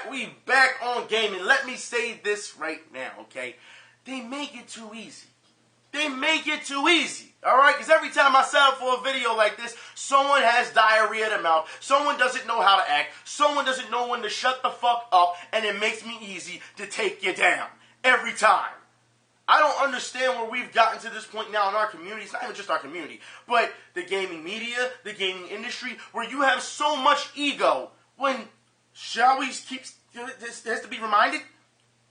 We back on gaming. Let me say this right now, okay? They make it too easy. They make it too easy, alright? Because every time I sign up for a video like this, someone has diarrhea in their mouth, someone doesn't know how to act, someone doesn't know when to shut the fuck up, and it makes me easy to take you down. Every time. I don't understand where we've gotten to this point now in our community. It's not even just our community, but the gaming media, the gaming industry, where you have so much ego when, shall we keep, this has to be reminded,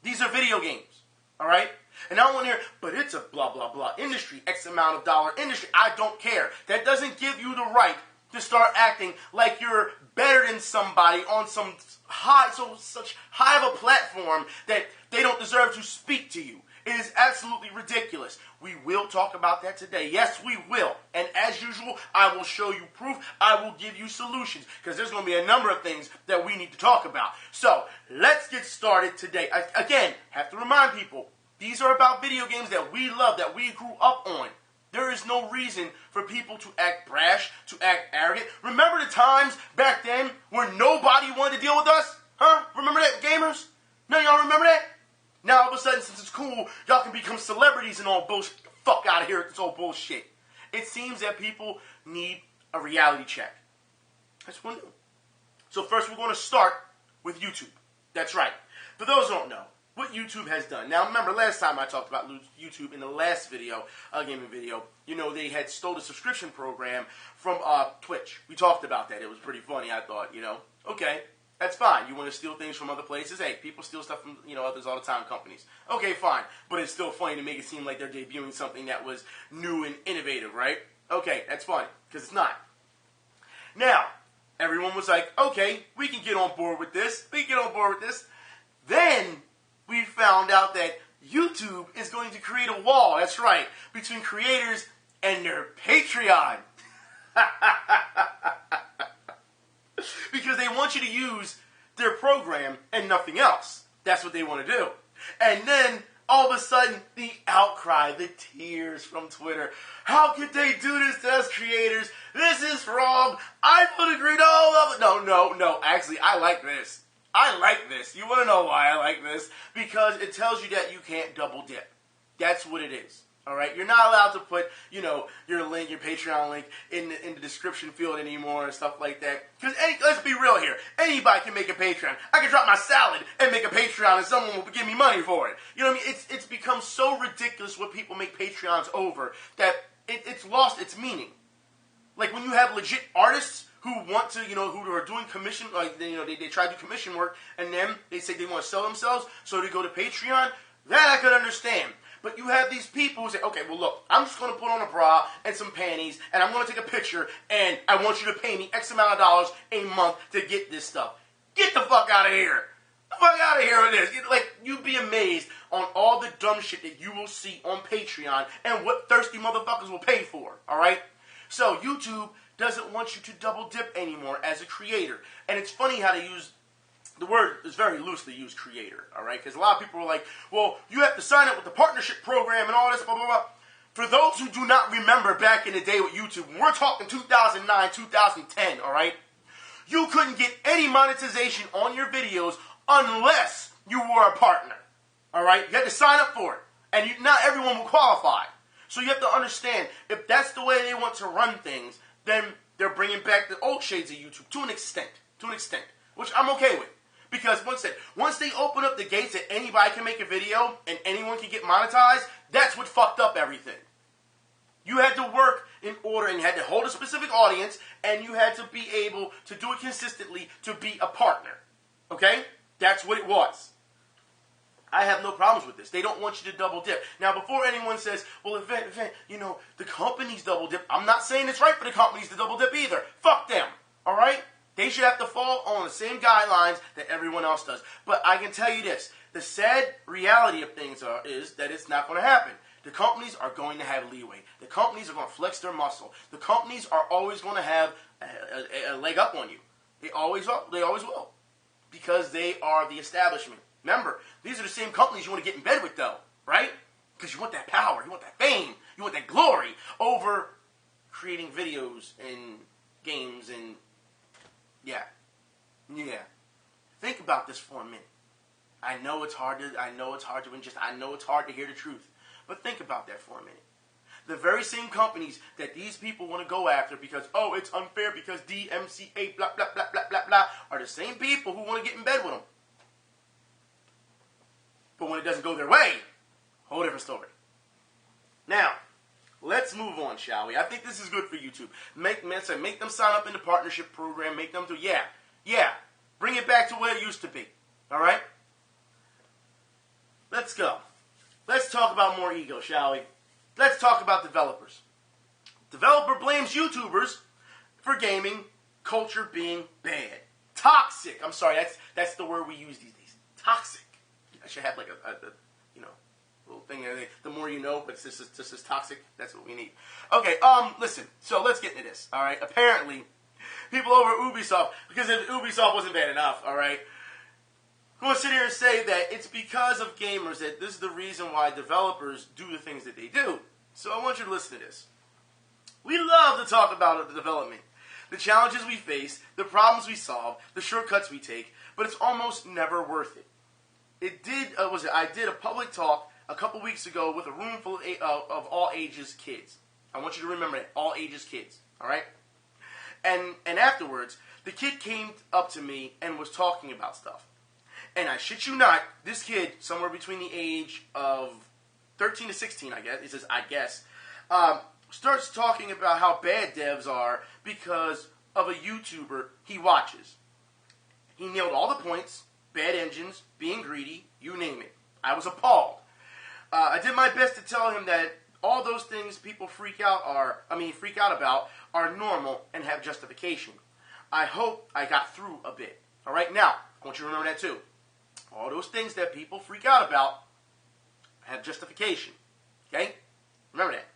these are video games, alright? And I don't want to hear, but it's a blah, blah, blah industry, X amount of dollar industry. I don't care. That doesn't give you the right to start acting like you're better than somebody on some such high of a platform that they don't deserve to speak to you. It is absolutely ridiculous. We will talk about that today. Yes, we will. And as usual, I will show you proof. I will give you solutions. Because there's going to be a number of things that we need to talk about. So, let's get started today. Again, have to remind people, these are about video games that we love, that we grew up on. There is no reason for people to act brash, to act arrogant. Remember the times back then where nobody wanted to deal with us? Huh? Remember that, gamers? None of y'all remember that? Now, all of a sudden, since it's cool, y'all can become celebrities and all bullshit. Get the fuck out of here with this old bullshit. It seems that people need a reality check. That's what we do. So first, we're going to start with YouTube. That's right. For those who don't know, what YouTube has done. Now, remember, last time I talked about YouTube in the last video, gaming video, you know, they had stole the subscription program from Twitch. We talked about that. It was pretty funny, I thought, you know. Okay. That's fine. You want to steal things from other places? Hey, people steal stuff from, you know, others all the time, companies. Okay, fine. But it's still funny to make it seem like they're debuting something that was new and innovative, right? Okay, that's funny, because it's not. Now, everyone was like, okay, we can get on board with this. We can get on board with this. Then, we found out that YouTube is going to create a wall, that's right, between creators and their Patreon. Because they want you to use their program and nothing else. That's what they want to do. And then, all of a sudden, the outcry, the tears from Twitter. How could they do this to us creators? This is wrong. I would agree to all of it. No. Actually, I like this. I like this. You want to know why I like this? Because it tells you that you can't double dip. That's what it is. Alright, you're not allowed to put, you know, your link, your Patreon link in the description field anymore and stuff like that. Because, let's be real here, anybody can make a Patreon. I can drop my salad and make a Patreon and someone will give me money for it. You know what I mean? It's become so ridiculous what people make Patreons over that it's lost its meaning. Like when you have legit artists who want to, you know, who are doing commission, like, you know, they try to do commission work and then they say they want to sell themselves, so they go to Patreon, that I could understand. But you have these people who say, okay, well, look, I'm just going to put on a bra and some panties, and I'm going to take a picture, and I want you to pay me X amount of dollars a month to get this stuff. Get the fuck out of here. Get the fuck out of here with this. Like, you'd be amazed on all the dumb shit that you will see on Patreon and what thirsty motherfuckers will pay for, all right? So, YouTube doesn't want you to double dip anymore as a creator. And it's funny how they use... The word is very loosely used, creator, all right? Because a lot of people are like, well, you have to sign up with the partnership program and all this, blah, blah, blah. For those who do not remember back in the day with YouTube, we're talking 2009, 2010, all right? You couldn't get any monetization on your videos unless you were a partner, all right? You had to sign up for it, and not everyone will qualify. So you have to understand, if that's the way they want to run things, then they're bringing back the old shades of YouTube to an extent, which I'm okay with. Because once they open up the gates that anybody can make a video and anyone can get monetized, that's what fucked up everything. You had to work in order and you had to hold a specific audience and you had to be able to do it consistently to be a partner. Okay? That's what it was. I have no problems with this. They don't want you to double dip. Now, before anyone says, well, event, you know, the companies double dip, I'm not saying it's right for the companies to double dip either. Fuck them. All right? They should have to fall on the same guidelines that everyone else does. But I can tell you this. The sad reality of things is that it's not going to happen. The companies are going to have leeway. The companies are going to flex their muscle. The companies are always going to have a leg up on you. They always will. Because they are the establishment. Remember, these are the same companies you want to get in bed with, though. Right? Because you want that power. You want that fame. You want that glory over creating videos and games and... Yeah. Think about this for a minute. I know it's hard to ingest. I know it's hard to hear the truth. But think about that for a minute. The very same companies that these people want to go after because, oh, it's unfair because DMCA, blah, blah, blah, blah, blah, blah, are the same people who want to get in bed with them. But when it doesn't go their way, whole different story. Now, let's move on, shall we? I think this is good for YouTube. Make them sign up in the partnership program. Make them do, yeah. Bring it back to where it used to be. All right? Let's go. Let's talk about more ego, shall we? Let's talk about developers. Developer blames YouTubers for gaming culture being bad. Toxic. I'm sorry, that's the word we use these days. Toxic. I should have like a little thing. The more you know, but this is toxic. That's what we need. Okay, listen. So let's get into this. All right. Apparently, people over at Ubisoft, because if Ubisoft wasn't bad enough, all right, I'm going to sit here and say that it's because of gamers that this is the reason why developers do the things that they do. So I want you to listen to this. We love to talk about the development, the challenges we face, the problems we solve, the shortcuts we take, but it's almost never worth it. I did a public talk a couple weeks ago with a room full of all ages kids. I want you to remember that, all ages kids, all right? And afterwards, the kid came up to me and was talking about stuff. And I shit you not, this kid, somewhere between the age of 13 to 16, I guess, starts talking about how bad devs are because of a YouTuber he watches. He nailed all the points, bad engines, being greedy, you name it. I was appalled. I did my best to tell him that all those things people freak out about are normal and have justification. I hope I got through a bit. All right, now, I want you to remember that too. All those things that people freak out about have justification. Okay? Remember that.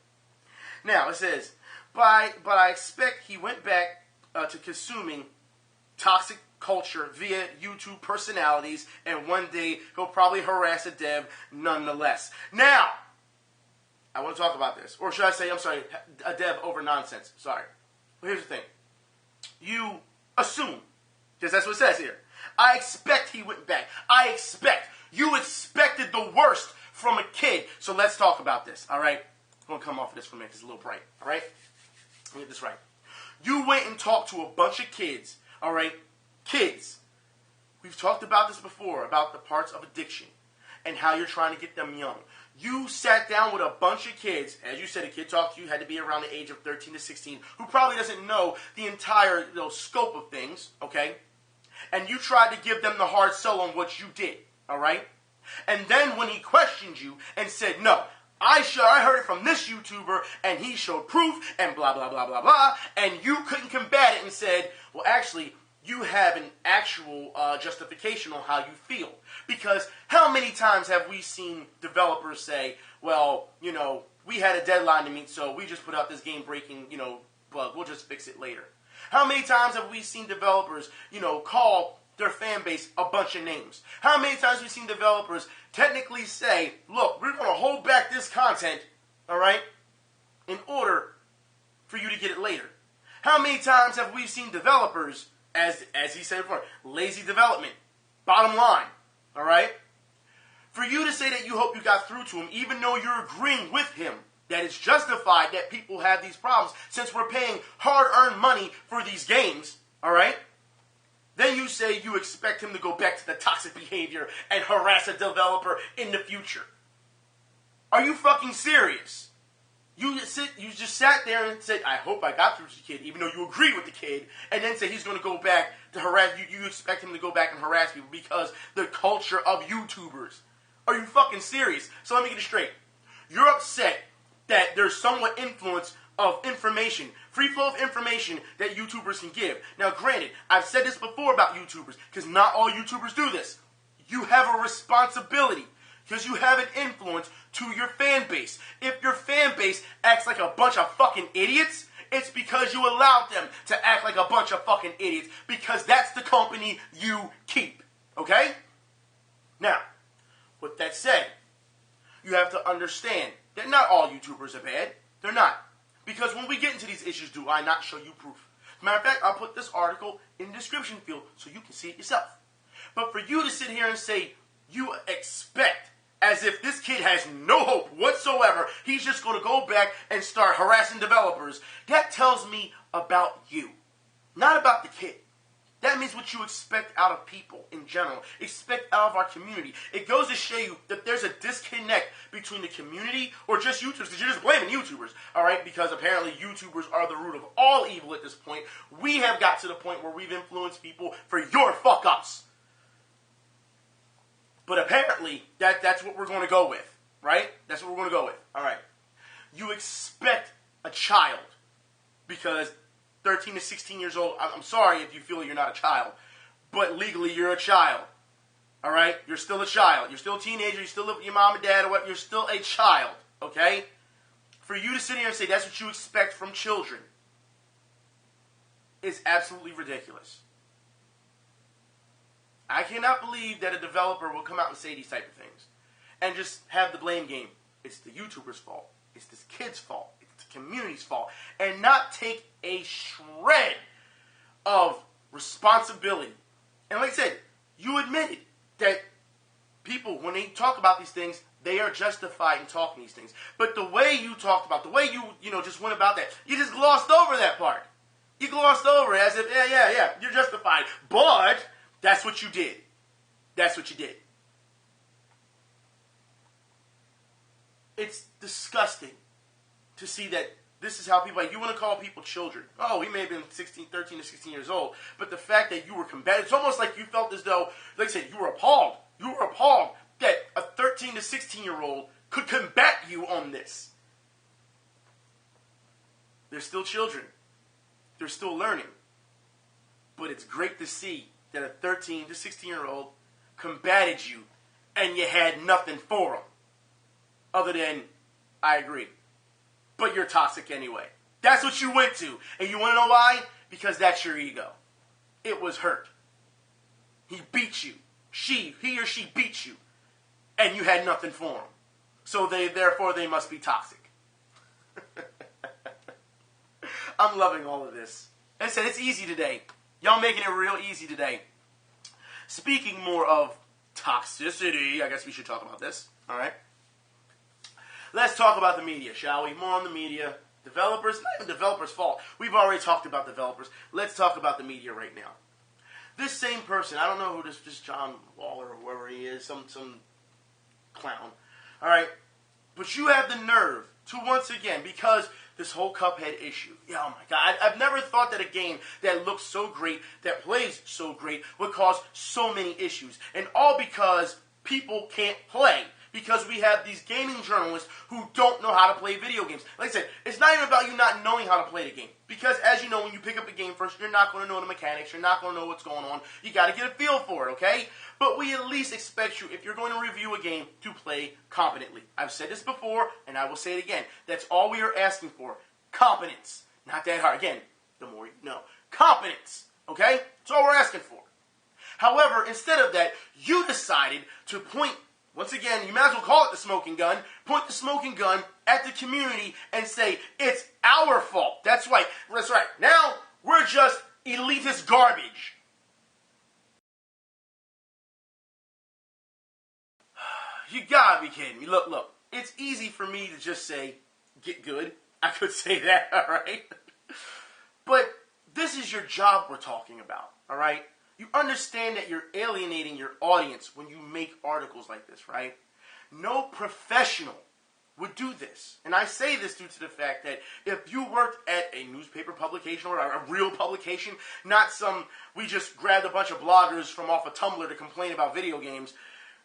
Now, it says, but I expect he went back to consuming toxic culture via YouTube personalities, and one day he'll probably harass a dev nonetheless. Now, I want to talk about this. Or should I say, a dev over nonsense. Sorry. Well, here's the thing. You assume, because that's what it says here. I expect he went back. You expected the worst from a kid. So let's talk about this, all right? I'm going to come off of this for a minute because it's a little bright, all right? Let me get this right. You went and talked to a bunch of kids, all right? Kids. We've talked about this before, about the parts of addiction and how you're trying to get them young. You sat down with a bunch of kids. As you said, a kid talked to you had to be around the age of 13 to 16, who probably doesn't know the entire scope of things, okay? And you tried to give them the hard sell on what you did, all right? And then when he questioned you and said, no, I heard it from this YouTuber, and he showed proof, and blah, blah, blah, blah, blah, and you couldn't combat it and said, well, actually, you have an actual justification on how you feel. Because how many times have we seen developers say, well, we had a deadline to meet, so we just put out this game-breaking, bug. We'll just fix it later. How many times have we seen developers, call their fan base a bunch of names? How many times have we seen developers technically say, look, we're going to hold back this content, all right, in order for you to get it later? How many times have we seen developers, as he said before, lazy development, bottom line, all right? For you to say that you hope you got through to him, even though you're agreeing with him, that it's justified that people have these problems, since we're paying hard-earned money for these games, all right? Then you say you expect him to go back to the toxic behavior and harass a developer in the future. Are you fucking serious? You just sat there and said, I hope I got through to the kid, even though you agreed with the kid, and then say he's going to go back to harass you. You expect him to go back and harass people because the culture of YouTubers. Are you fucking serious? So let me get it straight. You're upset that there's somewhat influence of information, free flow of information that YouTubers can give. Now, granted, I've said this before about YouTubers, because not all YouTubers do this. You have a responsibility, because you have an influence to your fan base. If your fan base acts like a bunch of fucking idiots, it's because you allowed them to act like a bunch of fucking idiots, because that's the company you keep. Okay? Now, with that said, you have to understand that not all YouTubers are bad. They're not. Because when we get into these issues, do I not show you proof? As a matter of fact, I'll put this article in the description field so you can see it yourself. But for you to sit here and say you expect, as if this kid has no hope whatsoever, he's just going to go back and start harassing developers, that tells me about you, not about the kid. That means what you expect out of people in general, expect out of our community. It goes to show you that there's a disconnect between the community or just YouTubers, because you're just blaming YouTubers, all right? Because apparently YouTubers are the root of all evil at this point. We have got to the point where we've influenced people for your fuck-ups. But apparently, that's what we're going to go with, right? That's what we're going to go with, all right? You expect a child, because 13 to 16 years old, I'm sorry if you feel you're not a child, but legally you're a child, all right? You're still a child. You're still a teenager. You still live with your mom and dad or what. You're still a child, okay? For you to sit here and say that's what you expect from children is absolutely ridiculous. I cannot believe that a developer will come out and say these type of things and just have the blame game. It's the YouTuber's fault. It's this kid's fault. It's the community's fault. And not take a shred of responsibility. And like I said, you admitted that people, when they talk about these things, they are justified in talking these things. But the way you talked about, the way you just went about that, you just glossed over that part. You glossed over it as if, yeah, you're justified. But that's what you did. That's what you did. It's disgusting to see that this is how people, like, you want to call people children. Oh, he may have been 13 to 16 years old. But the fact that you were combative, it's almost like you felt as though, like I said, you were appalled. You were appalled that a 13 to 16-year-old could combat you on this. They're still children. They're still learning. But it's great to see that a 13 to 16-year-old combated you and you had nothing for them. Other than, I agree. But you're toxic anyway. That's what you went to. And you want to know why? Because that's your ego. It was hurt. He beat you. He or she beat you. And you had nothing for him. So therefore they must be toxic. I'm loving all of this. As I said, it's easy today. Y'all making it real easy today. Speaking more of toxicity, I guess we should talk about this. All right. Let's talk about the media, shall we? More on the media. Developers, not even developers' fault. We've already talked about developers. Let's talk about the media right now. This same person, I don't know who this John Waller or whoever he is, some clown. All right. But you have the nerve to once again, because this whole Cuphead issue. Yeah, oh my God. I've never thought that a game that looks so great, that plays so great, would cause so many issues. And all because people can't play. Because we have these gaming journalists who don't know how to play video games. Like I said, it's not even about you not knowing how to play the game. Because as you know, when you pick up a game first, you're not going to know the mechanics. You're not going to know what's going on. You got to get a feel for it, okay? But we at least expect you, if you're going to review a game, to play competently. I've said this before, and I will say it again. That's all we are asking for. Competence. Not that hard. Again, the more you know. Competence. Okay? That's all we're asking for. However, instead of that, you decided to point, once again, you might as well call it the smoking gun, point the smoking gun at the community and say, it's our fault. That's right. That's right. Now, we're just elitist garbage. You gotta be kidding me. Look. It's easy for me to just say, get good. I could say that, all right? But this is your job we're talking about, all right? You understand that you're alienating your audience when you make articles like this, right? No professional would do this. And I say this due to the fact that if you worked at a newspaper publication or a real publication, not some, we just grabbed a bunch of bloggers from off of Tumblr to complain about video games.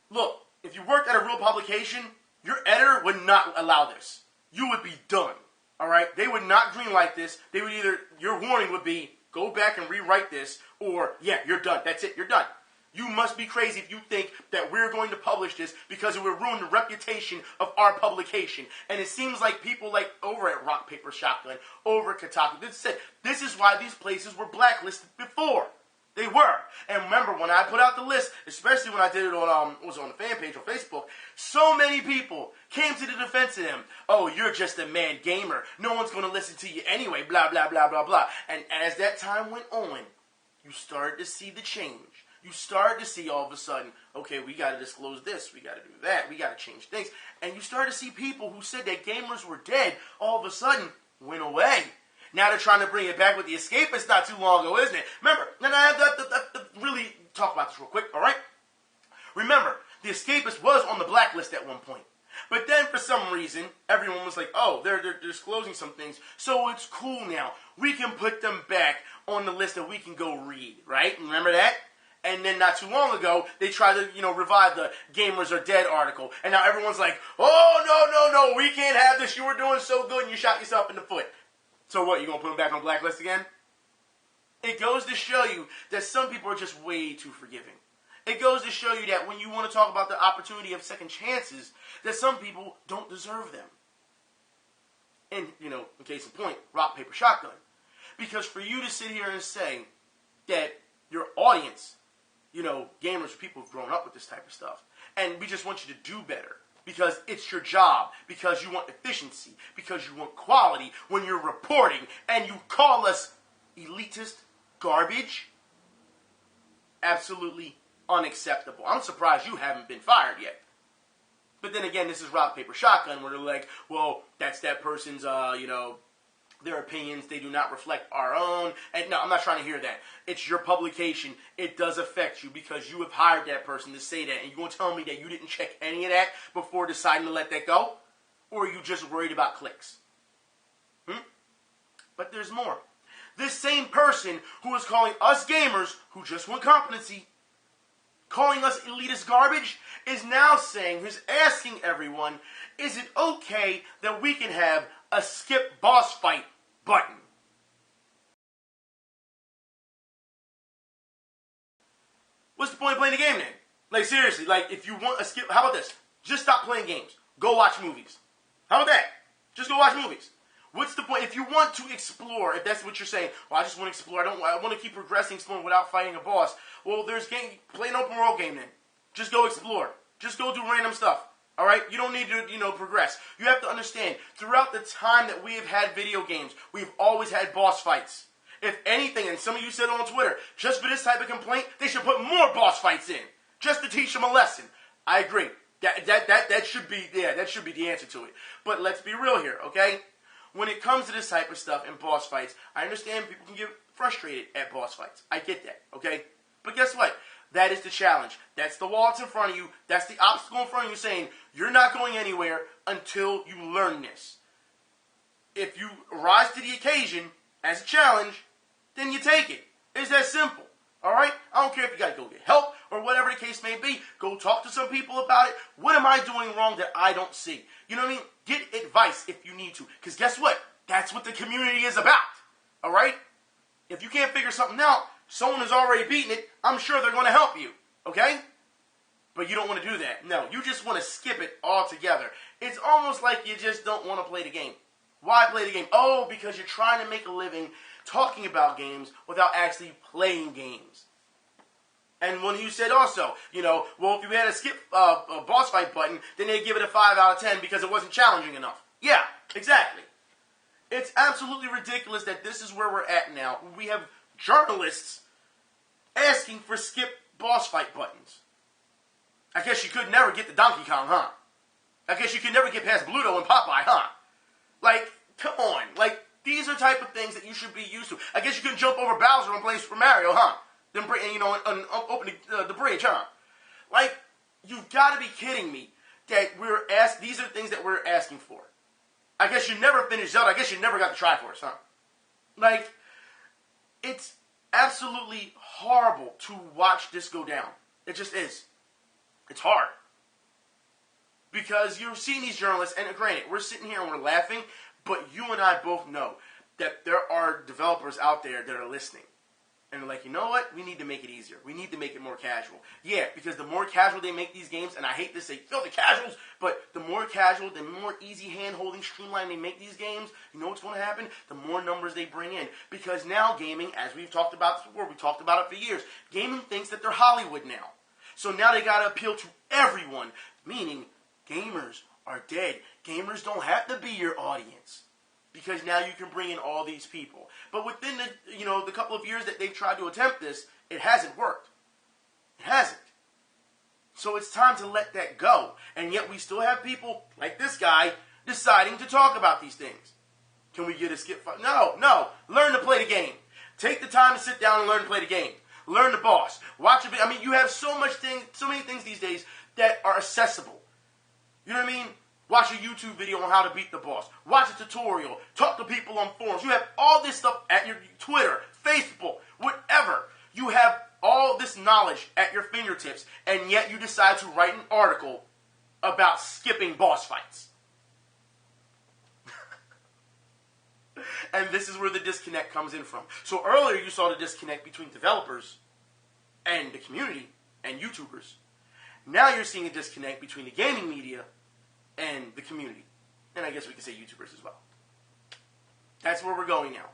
Look, if you worked at a real publication, your editor would not allow this. You would be done, all right? They would not greenlight this. They would either, your warning would be, go back and rewrite this, or, yeah, you're done. That's it. You're done. You must be crazy if you think that we're going to publish this because it would ruin the reputation of our publication. And it seems like people like over at Rock, Paper, Shotgun, over at Kotaku, this is why these places were blacklisted before. They were. And remember, when I put out the list, especially when I did it on the fan page on Facebook, so many people came to the defense of them. Oh, you're just a mad gamer. No one's going to listen to you anyway, blah, blah, blah, blah, blah. And as that time went on, you started to see the change. you start to see all of a sudden, okay, we got to disclose this, we got to do that, we got to change things. And you start to see people who said that gamers were dead all of a sudden went away. Now they're trying to bring it back with the Escapists not too long ago, isn't it? Remember, and I have to really talk about this real quick, all right? Remember, the Escapist was on the blacklist at one point. But then, for some reason, everyone was like, oh, they're disclosing some things, so it's cool now. We can put them back on the list that we can go read, right? Remember that? And then not too long ago, they tried to, revive the Gamers Are Dead article. And now everyone's like, oh, no, we can't have this. You were doing so good and you shot yourself in the foot. So what, you going to put them back on blacklist again? It goes to show you that some people are just way too forgiving. It goes to show you that when you want to talk about the opportunity of second chances, that some people don't deserve them. And, in case in point, rock, paper, shotgun. Because for you to sit here and say that your audience, gamers, people who've grown up with this type of stuff, and we just want you to do better, because it's your job, because you want efficiency, because you want quality when you're reporting, and you call us elitist garbage, absolutely unacceptable. I'm surprised you haven't been fired yet. But then again, this is rock, paper, shotgun, where they're like, well, that's that person's, their opinions, they do not reflect our own. And no, I'm not trying to hear that. It's your publication. It does affect you because you have hired that person to say that. And you're going to tell me that you didn't check any of that before deciding to let that go? Or are you just worried about clicks? But there's more. This same person who is calling us gamers, who just want competency, calling us elitist garbage, is now saying, who's asking everyone, is it okay that we can have a skip boss fight button? What's the point of playing the game then? Like, seriously, if you want a skip, how about this? Just stop playing games. Go watch movies. How about that? Just go watch movies. What's the point? If you want to explore, if that's what you're saying, well, I just want to explore, I want to keep progressing, exploring without fighting a boss. Well, play an open world game then. Just go explore. Just go do random stuff. All right? You don't need to, progress. You have to understand, throughout the time that we have had video games, we've always had boss fights. If anything, and some of you said on Twitter, just for this type of complaint, they should put more boss fights in, just to teach them a lesson. I agree. That should be the answer to it. But let's be real here, okay? When it comes to this type of stuff and boss fights, I understand people can get frustrated at boss fights. I get that, okay? But guess what? That is the challenge. That's the wall that's in front of you. That's the obstacle in front of you saying, you're not going anywhere until you learn this. If you rise to the occasion as a challenge, then you take it. It's that simple, all right? I don't care if you got to go get help or whatever the case may be. Go talk to some people about it. What am I doing wrong that I don't see? You know what I mean? Get advice if you need to. Because guess what? That's what the community is about. All right? If you can't figure something out, someone has already beaten it. I'm sure they're going to help you. Okay? But you don't want to do that. No, you just want to skip it altogether. It's almost like you just don't want to play the game. Why play the game? Oh, because you're trying to make a living talking about games without actually playing games. And when you said also, well, if you had a skip a boss fight button, then they'd give it a 5 out of 10 because it wasn't challenging enough. Yeah, exactly. It's absolutely ridiculous that this is where we're at now. We have journalists asking for skip boss fight buttons. I guess you could never get the Donkey Kong, huh? I guess you could never get past Bluto and Popeye, huh? Come on. These are type of things that you should be used to. I guess you couldn't jump over Bowser and play Super Mario, huh? Then open the bridge, huh? You've got to be kidding me that these are things that we're asking for. I guess you never finished Zelda. I guess you never got the Triforce, huh? It's absolutely horrible to watch this go down. It just is. It's hard. Because you're seeing these journalists, and granted, we're sitting here and we're laughing, but you and I both know that there are developers out there that are listening. And they're like, you know what? We need to make it easier. We need to make it more casual. Yeah, because the more casual they make these games, and I hate to say filthy casuals, but the more casual, the more easy hand-holding, streamlined they make these games, you know what's going to happen? The more numbers they bring in. Because now gaming, as we've talked about before, we talked about it for years, gaming thinks that they're Hollywood now. So now they got to appeal to everyone, meaning gamers are dead. Gamers don't have to be your audience. Because now you can bring in all these people. But within the couple of years that they've tried to attempt this, it hasn't worked. hasn't. So it's time to let that go. And yet we still have people like this guy deciding to talk about these things. Can we get a skip fight? No. Learn to play the game. Take the time to sit down and learn to play the game. Learn the boss. Watch a video. I mean, you have so many things these days that are accessible. You know what I mean? Watch a YouTube video on how to beat the boss. Watch a tutorial. Talk to people on forums. You have all this stuff at your Twitter, Facebook, whatever. You have all this knowledge at your fingertips, and yet you decide to write an article about skipping boss fights. And this is where the disconnect comes in from. So earlier you saw the disconnect between developers and the community and YouTubers. Now you're seeing a disconnect between the gaming media and the community. And I guess we can say YouTubers as well. That's where we're going now.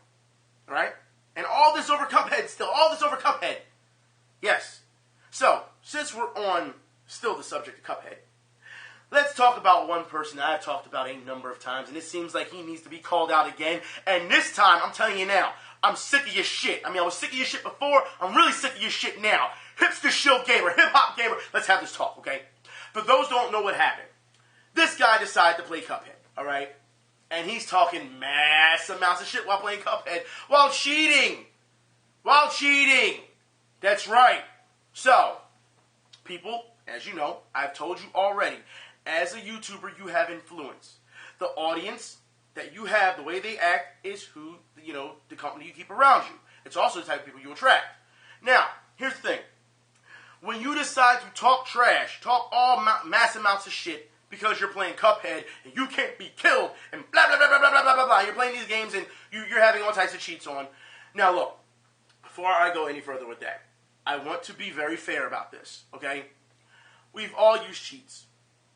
Alright? And all this over Cuphead still. All this over Cuphead. Yes. So, since we're on still the subject of Cuphead, let's talk about one person that I've talked about a number of times, and it seems like he needs to be called out again. And this time, I'm telling you now, I'm sick of your shit. I mean, I was sick of your shit before. I'm really sick of your shit now. Hipster shill gamer, hip-hop gamer. Let's have this talk, okay? For those who don't know what happened, this guy decided to play Cuphead, all right? And he's talking mass amounts of shit while playing Cuphead, while cheating. While cheating. That's right. So, people, as you know, I've told you already, as a YouTuber, you have influence. The audience that you have, the way they act, is who, the company you keep around you. It's also the type of people you attract. Now, here's the thing. When you decide to talk trash, talk all mass amounts of shit because you're playing Cuphead and you can't be killed and blah, blah, blah, blah, blah, blah, blah, blah. You're playing these games and you're having all types of cheats on. Now, look, before I go any further with that, I want to be very fair about this, okay? We've all used cheats.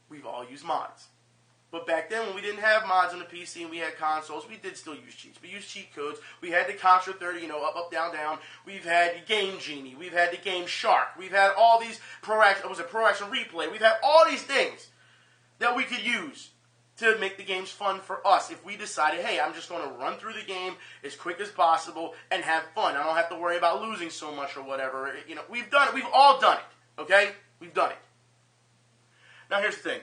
We've all used mods. But back then, when we didn't have mods on the PC and we had consoles, we did still use cheats. We used cheat codes. We had the Contra 30, up, up, down, down. We've had the Game Genie. We've had the Game Shark. We've had all these Pro Action Replay. We've had all these things that we could use to make the games fun for us. If we decided, hey, I'm just going to run through the game as quick as possible and have fun. I don't have to worry about losing so much or whatever. We've done it. We've all done it. Okay? We've done it. Now, here's the thing.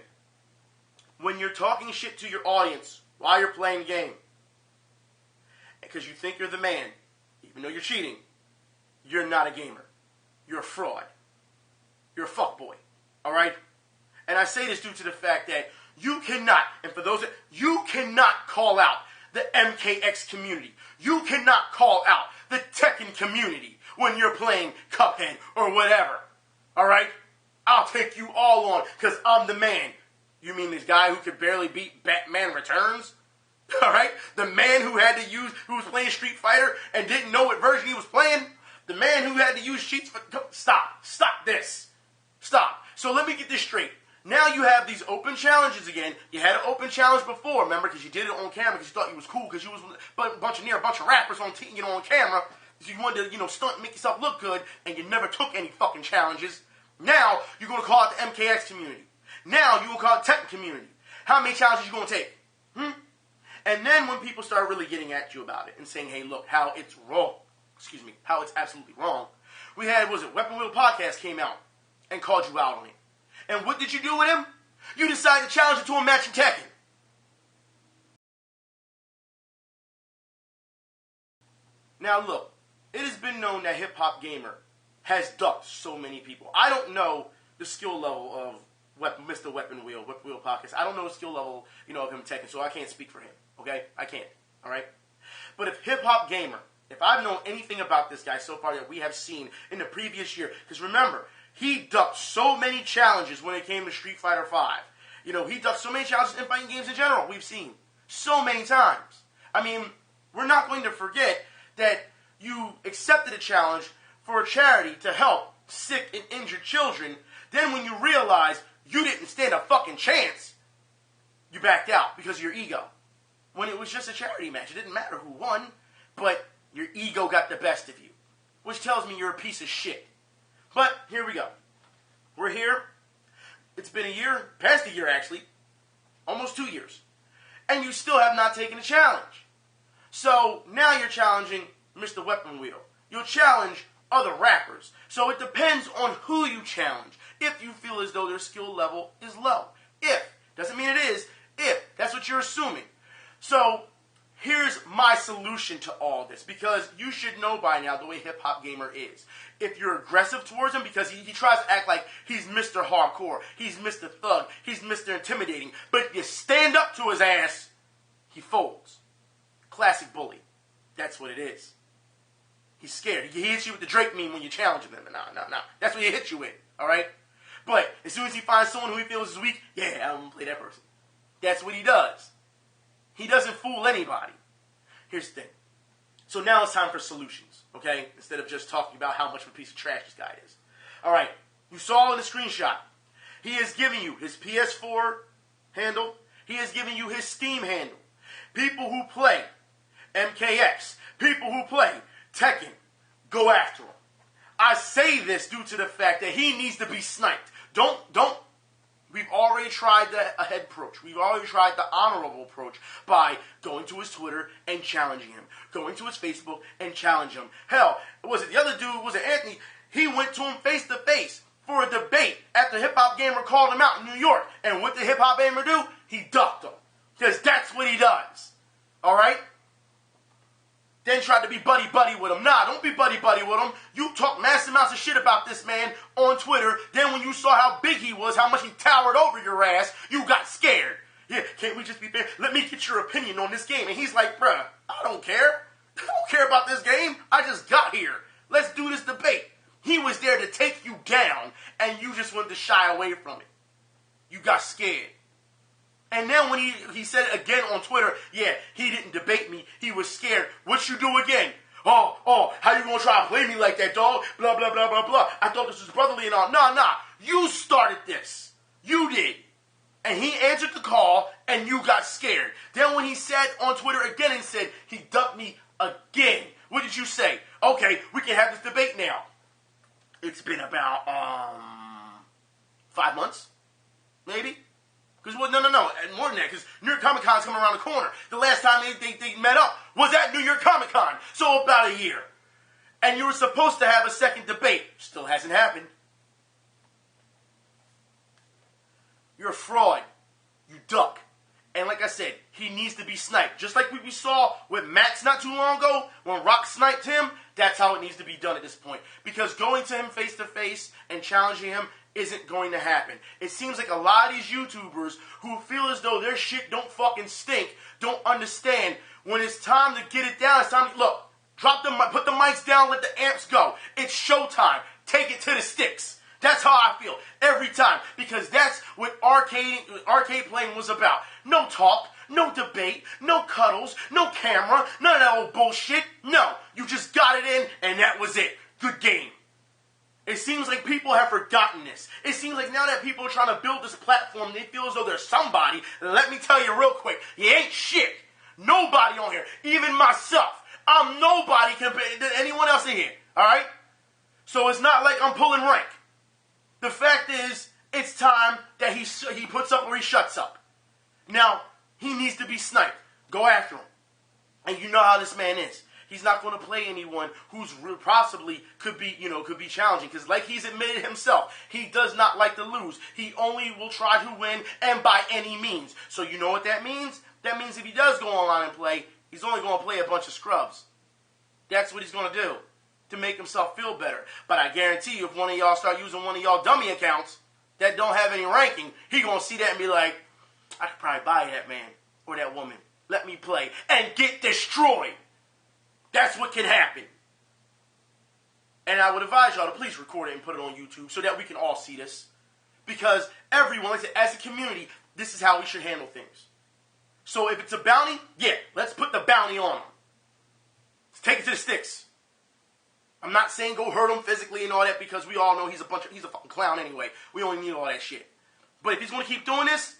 When you're talking shit to your audience while you're playing the game, because you think you're the man, even though you're cheating, you're not a gamer. You're a fraud. You're a fuckboy. Alright? And I say this due to the fact that you cannot, and for those that, you cannot call out the MKX community. You cannot call out the Tekken community when you're playing Cuphead or whatever. Alright? I'll take you all on because I'm the man. You mean this guy who could barely beat Batman Returns? Alright? The man who was playing Street Fighter and didn't know what version he was playing? The man who had to use cheats for... Stop this. Stop. So let me get this straight. Now you have these open challenges again. You had an open challenge before, remember? Because you did it on camera because you thought you was cool because you was a bunch of rappers on camera. So you wanted to, stunt and make yourself look good and you never took any fucking challenges. Now you're going to call out the MKX community. Now you will call it Tekken community. How many challenges are you going to take? And then when people start really getting at you about it and saying, hey, look, how it's wrong. How it's absolutely wrong. We had, Weapon Wheel Podcast came out and called you out on it. And what did you do with him? You decided to challenge him to a match in Tekken. Now look, it has been known that Hip Hop Gamer has ducked so many people. I don't know the skill level of Mr. Weapon Wheel Podcast. I don't know the skill level, of him Tekken, so I can't speak for him. Okay? I can't. Alright? But if Hip Hop Gamer, if I've known anything about this guy so far that we have seen in the previous year, because remember, he ducked so many challenges when it came to Street Fighter V. He ducked so many challenges in fighting games in general, we've seen. So many times. I mean, we're not going to forget that you accepted a challenge for a charity to help sick and injured children. Then when you realize you didn't stand a fucking chance, you backed out because of your ego. When it was just a charity match, it didn't matter who won, but your ego got the best of you. Which tells me you're a piece of shit. But here we go. We're here. It's been a year, past a year actually, almost 2 years. And you still have not taken a challenge. So now you're challenging Mr. Weapon Wheel. You'll challenge other rappers. So it depends on who you challenge. If you feel as though their skill level is low. If. Doesn't mean it is. If. That's what you're assuming. So here's my solution to all this, because you should know by now the way Hip Hop Gamer is. If you're aggressive towards him, because he tries to act like he's Mr. Hardcore, he's Mr. Thug, he's Mr. Intimidating, but if you stand up to his ass, he folds. Classic bully. That's what it is. He's scared. He hits you with the Drake meme when you challenge him. No. That's what he hits you with, all right? But as soon as he finds someone who he feels is weak, yeah, I'm going to play that person. That's what he does. He doesn't fool anybody. Here's the thing. So now it's time for solutions, okay? Instead of just talking about how much of a piece of trash this guy is. All right. You saw in the screenshot. He is giving you his PS4 handle. He is giving you his Steam handle. People who play MKX, people who play Tekken, go after him. I say this due to the fact that he needs to be sniped. Don't. We've already tried the head approach. We've already tried the honorable approach by going to his Twitter and challenging him. Going to his Facebook and challenging him. Hell, was it the other dude, was it Anthony? He went to him face to face for a debate after Hip Hop Gamer called him out in New York. And what did Hip Hop Gamer do? He ducked him. Because that's what he does. Alright? Then tried to be buddy-buddy with him. Nah, don't be buddy-buddy with him. You talk massive amounts of shit about this man on Twitter. Then when you saw how big he was, how much he towered over your ass, you got scared. Yeah, can't we just be fair? Let me get your opinion on this game. And he's like, bruh, I don't care. I don't care about this game. I just got here. Let's do this debate. He was there to take you down, and you just wanted to shy away from it. You got scared. And then when he said it again on Twitter, yeah, he didn't debate me. He was scared. What you do again? Oh, how you gonna try to play me like that, dog? Blah, blah, blah, blah, blah. I thought this was brotherly and all. Nah. You started this. You did. And he answered the call, and you got scared. Then when he said on Twitter again and said he ducked me again, what did you say? Okay, we can have this debate now. It's been about 5 months, maybe. Because, well, no, and more than that, because New York Comic Con's coming around the corner. The last time they met up was at New York Comic Con, so about a year. And you were supposed to have a second debate. Still hasn't happened. You're a fraud. You duck. And like I said, he needs to be sniped. Just like we saw with Max not too long ago, when Rock sniped him, that's how it needs to be done at this point. Because going to him face-to-face and challenging him isn't going to happen. It seems like a lot of these YouTubers who feel as though their shit don't fucking stink don't understand when it's time to get it down. It's time to, look, put the mics down, let the amps go. It's showtime. Take it to the sticks. That's how I feel every time, because that's what arcade playing was about. No talk, no debate, no cuddles, no camera, none of that old bullshit. No, you just got it in, and that was it. Good game. It seems like people have forgotten this. It seems like now that people are trying to build this platform, they feel as though they're somebody. And let me tell you real quick, you ain't shit. Nobody on here, even myself. I'm nobody compared to anyone else in here, all right? So it's not like I'm pulling rank. The fact is, it's time that he puts up or he shuts up. Now, he needs to be sniped. Go after him. And you know how this man is. He's not going to play anyone who's possibly could be challenging. Because like he's admitted himself, he does not like to lose. He only will try to win, and by any means. So you know what that means? That means if he does go online and play, he's only going to play a bunch of scrubs. That's what he's going to do to make himself feel better. But I guarantee you, if one of y'all start using one of y'all dummy accounts that don't have any ranking, he going to see that and be like, I could probably buy that man or that woman. Let me play and get destroyed. That's what can happen. And I would advise y'all to please record it and put it on YouTube so that we can all see this. Because everyone, like I said, as a community, this is how we should handle things. So if it's a bounty, yeah, let's put the bounty on him. Let's take it to the sticks. I'm not saying go hurt him physically and all that, because we all know he's a fucking clown anyway. We don't need all that shit. But if he's going to keep doing this,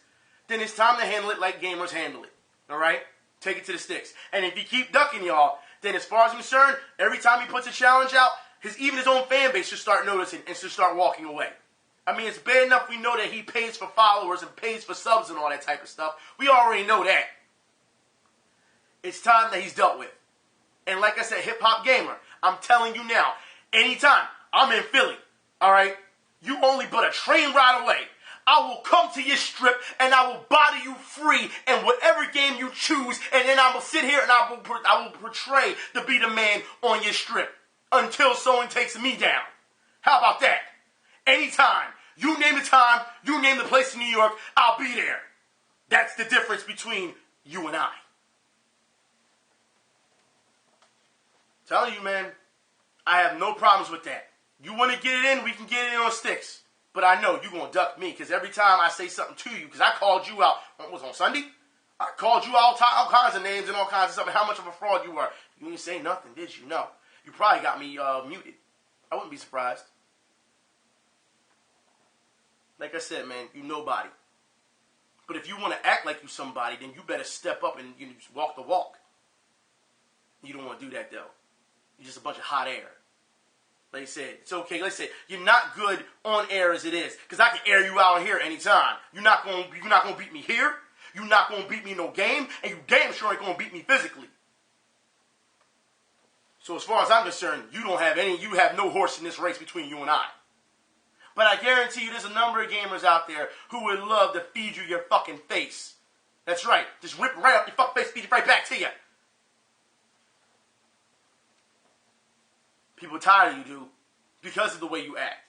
then it's time to handle it like gamers handle it. Alright? Take it to the sticks. And if you keep ducking y'all, then as far as I'm concerned, every time he puts a challenge out, even his own fan base should start noticing and should start walking away. I mean, it's bad enough we know that he pays for followers and pays for subs and all that type of stuff. We already know that. It's time that he's dealt with. And like I said, Hip Hop Gamer, I'm telling you now, Anytime. I'm in Philly. All right? You only but a train ride away. I will come to your strip and I will body you free in whatever game you choose, and then I will sit here and I will portray to be the man on your strip until someone takes me down. How about that? Anytime. You name the time, you name the place in New York, I'll be there. That's the difference between you and I. Telling you, man, I have no problems with that. You want to get it in, we can get it in on sticks. But I know you're going to duck me, because every time I say something to you, because I called you out, was it on Sunday? I called you out all kinds of names and all kinds of stuff, and how much of a fraud you were. You didn't say nothing, did you? No. You probably got me muted. I wouldn't be surprised. Like I said, man, you nobody. But if you want to act like you somebody, then you better step up and walk the walk. You don't want to do that, though. You're just a bunch of hot air. Like I said, it's okay. Like I said, you're not good on air as it is, because I can air you out here anytime. You're not gonna beat me here. You're not gonna beat me in no game, and you damn sure ain't gonna beat me physically. So as far as I'm concerned, you have no horse in this race between you and I. But I guarantee you, there's a number of gamers out there who would love to feed you your fucking face. That's right. Just rip right up your fucking face, feed it right back to you. People are tired of you, dude, because of the way you act.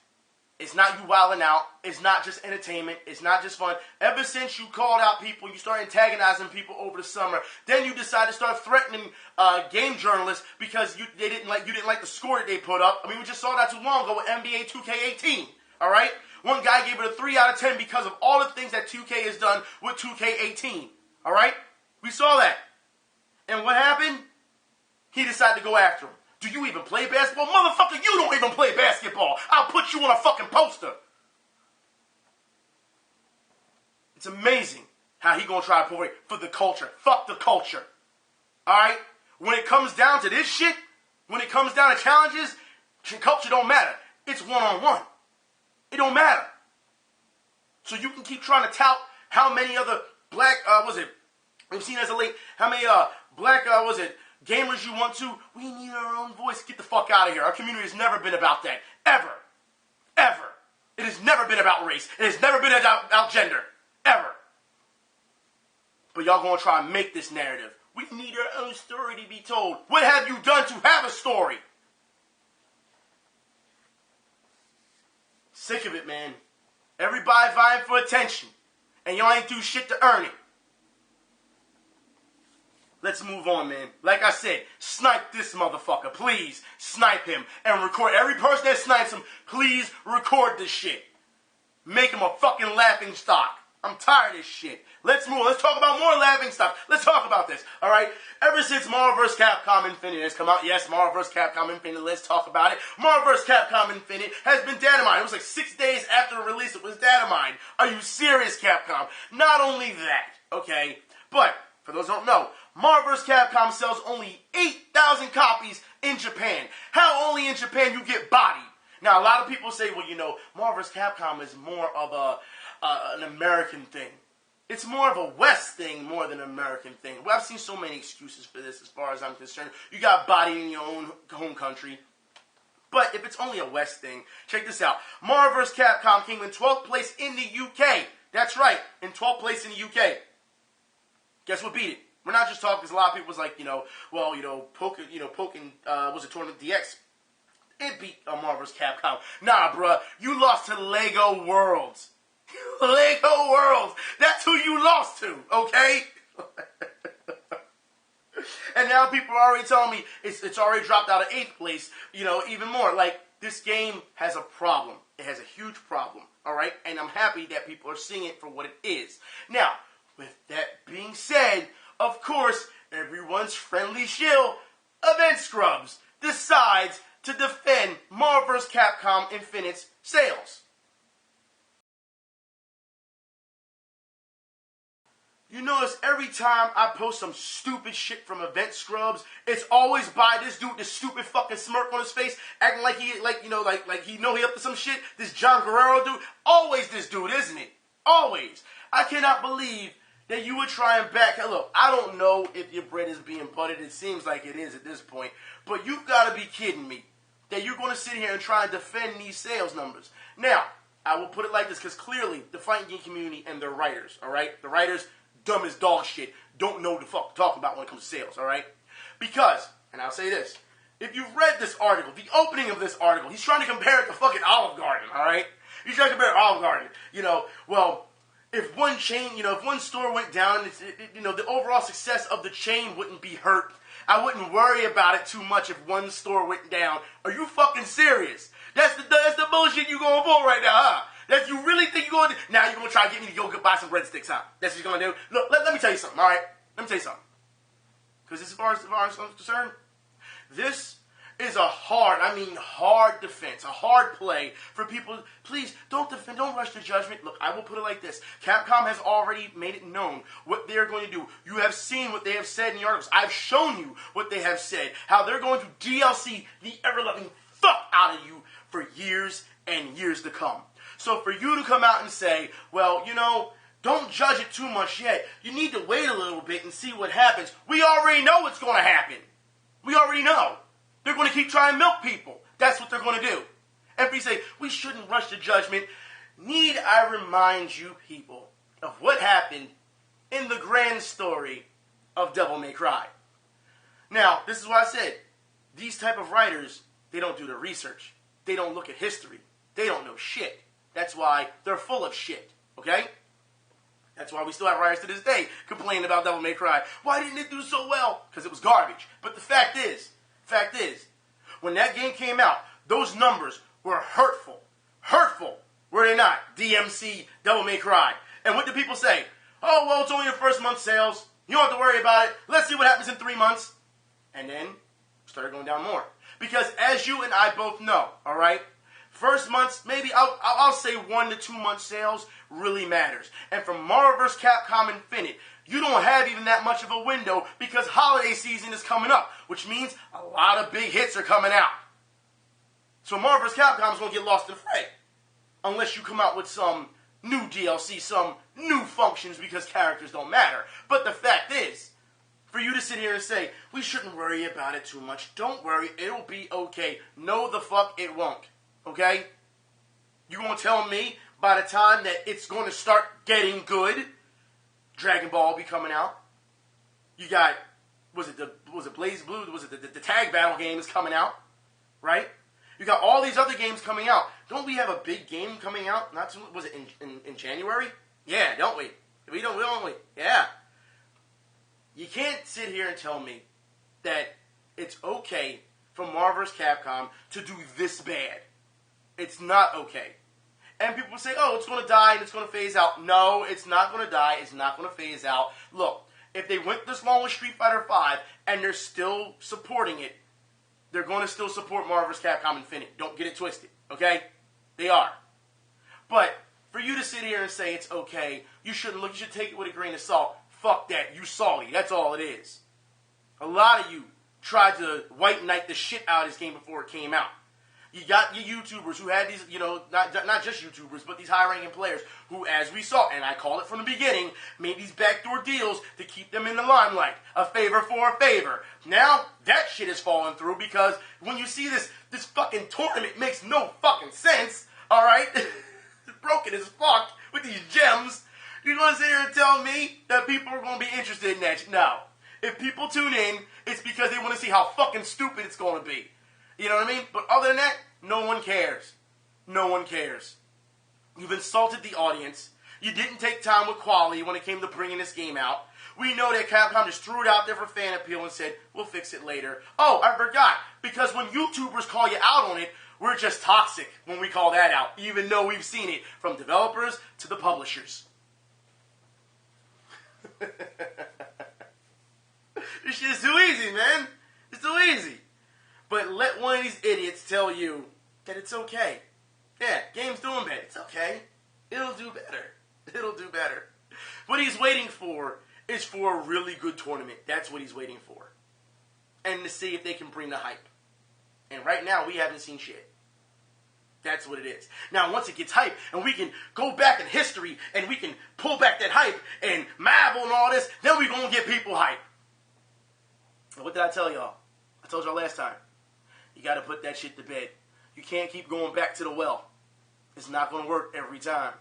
It's not you wilding out. It's not just entertainment. It's not just fun. Ever since you called out people, you started antagonizing people over the summer, then you decided to start threatening game journalists because you didn't like the score that they put up. I mean, we just saw that too long ago with NBA 2K18. All right? One guy gave it a 3 out of 10 because of all the things that 2K has done with 2K18. All right? We saw that. And what happened? He decided to go after him. Do you even play basketball? Motherfucker, you don't even play basketball. I'll put you on a fucking poster. It's amazing how he gonna try to pour it for the culture. Fuck the culture. Alright? When it comes down to this shit, when it comes down to challenges, culture don't matter. It's one-on-one. It don't matter. So you can keep trying to tout how many other black, we've seen as of late, how many black, gamers you want to. We need our own voice. Get the fuck out of here. Our community has never been about that. Ever. Ever. It has never been about race. It has never been about gender. Ever. But y'all gonna try and make this narrative. We need our own story to be told. What have you done to have a story? Sick of it, man. Everybody vying for attention. And y'all ain't do shit to earn it. Let's move on, man. Like I said, snipe this motherfucker. Please, snipe him. And record. Every person that snipes him, please record this shit. Make him a fucking laughing stock. I'm tired of this shit. Let's move on. Let's talk about more laughing stock. Let's talk about this, alright? Ever since Marvel vs. Capcom Infinite has come out, yes, Marvel vs. Capcom Infinite, let's talk about it. Marvel vs. Capcom Infinite has been data mined. It was like 6 days after the release, it was data mined. Are you serious, Capcom? Not only that, okay, but for those who don't know, Marvel vs. Capcom sells only 8,000 copies in Japan. How only in Japan you get bodied? Now, a lot of people say, well, you know, Marvel vs. Capcom is more of an American thing. It's more of a West thing more than an American thing. Well, I've seen so many excuses for this as far as I'm concerned. You got bodied in your own home country. But if it's only a West thing, check this out. Marvel vs. Capcom came in 12th place in the UK. That's right, in 12th place in the UK. Guess what beat it? We're not just talking because a lot of people was like, Tournament DX. It beat Marvel vs. Capcom. Nah, bruh, you lost to Lego Worlds. Lego Worlds. That's who you lost to, okay? And now people are already telling me it's already dropped out of 8th place, even more. Like, this game has a problem. It has a huge problem, all right? And I'm happy that people are seeing it for what it is. Now, with that being said, of course, everyone's friendly shill, Event Scrubs, decides to defend Marvel vs. Capcom Infinite's sales. You notice every time I post some stupid shit from Event Scrubs, it's always by this dude, this stupid fucking smirk on his face, acting like he up to some shit. This John Guerrero dude, always this dude, isn't it? Always. I cannot believe that you would try and back. Look, I don't know if your bread is being buttered. It seems like it is at this point, but you've got to be kidding me. that you're going to sit here and try and defend these sales numbers. Now, I will put it like this, because clearly the fighting game community and their writers, all right? The writers, dumb as dog shit, don't know what the fuck to talk about when it comes to sales, all right? Because, and I'll say this, if you've read this article, the opening of this article, he's trying to compare it to fucking Olive Garden, all right? He's trying to compare it to Olive Garden. Well, if one chain, if one store went down, the overall success of the chain wouldn't be hurt. I wouldn't worry about it too much if one store went down. Are you fucking serious? That's the bullshit you going for right now, huh? That you really think you're going to... Now you're going to try to get me to go buy some breadsticks, huh? That's what you're going to do? Look, let me tell you something, all right? Let me tell you something. Because as far as I'm concerned, this is a hard defense, a hard play for people. Please, don't rush to judgment. Look, I will put it like this. Capcom has already made it known what they're going to do. You have seen what they have said in the articles. I've shown you what they have said, how they're going to DLC the ever-loving fuck out of you for years and years to come. So for you to come out and say, well, don't judge it too much yet. You need to wait a little bit and see what happens. We already know what's going to happen. We already know. They're going to keep trying to milk people. That's what they're going to do. And if you say, we shouldn't rush to judgment, need I remind you people of what happened in the grand story of Devil May Cry. Now, this is what I said. These type of writers, they don't do their research. They don't look at history. They don't know shit. That's why they're full of shit. Okay? That's why we still have writers to this day complaining about Devil May Cry. Why didn't it do so well? Because it was garbage. But the fact is, when that game came out, those numbers were hurtful. Hurtful, were they not? DMC, Devil May Cry. And what do people say? Oh, well, it's only your first month sales. You don't have to worry about it. Let's see what happens in 3 months. And then started going down more. Because as you and I both know, all right, first months, maybe I'll say 1 to 2 month sales really matters. And from Marvel vs. Capcom Infinite, you don't have even that much of a window because holiday season is coming up, which means a lot of big hits are coming out. So Marvel vs. Capcom is going to get lost in the fray. Unless you come out with some new DLC, some new functions because characters don't matter. But the fact is, for you to sit here and say, we shouldn't worry about it too much. Don't worry, it'll be okay. No, the fuck it won't. Okay? You going to tell me by the time that it's going to start getting good, Dragon Ball will be coming out? You got, was it Blaze Blue? Was it the tag battle game is coming out? Right? You got all these other games coming out. Don't we have a big game coming out? Not too, was it in January? Yeah, don't we? Don't we? Yeah. You can't sit here and tell me that it's okay for Marvel vs. Capcom to do this bad. It's not okay. And people say, oh, it's going to die and it's going to phase out. No, it's not going to die. It's not going to phase out. Look, if they went this long with Street Fighter V and they're still supporting it, they're going to still support Marvel vs. Capcom Infinite. Don't get it twisted, okay? They are. But for you to sit here and say it's okay, you shouldn't look. You should take it with a grain of salt. Fuck that. You salty. That's all it is. A lot of you tried to white knight the shit out of this game before it came out. You got your YouTubers who had these, not just YouTubers, but these high-ranking players who, as we saw, and I called it from the beginning, made these backdoor deals to keep them in the limelight. A favor for a favor. Now, that shit is falling through because when you see this fucking tournament makes no fucking sense, alright? It's broken as fuck with these gems. You're going to sit here and tell me that people are going to be interested in that? No. If people tune in, it's because they want to see how fucking stupid it's going to be. You know what I mean? But other than that, no one cares. No one cares. You've insulted the audience. You didn't take time with quality when it came to bringing this game out. We know that Capcom just threw it out there for fan appeal and said, we'll fix it later. Oh, I forgot. Because when YouTubers call you out on it, we're just toxic when we call that out, even though we've seen it from developers to the publishers. This shit is too easy, man. It's too easy. But let one of these idiots tell you that it's okay. Yeah, game's doing bad. It's okay. It'll do better. It'll do better. What he's waiting for is for a really good tournament. That's what he's waiting for. And to see if they can bring the hype. And right now, we haven't seen shit. That's what it is. Now, once it gets hype, and we can go back in history, and we can pull back that hype, and Marvel and all this, then we're going to get people hype. And what did I tell y'all? I told y'all last time. You got to put that shit to bed. You can't keep going back to the well. It's not going to work every time.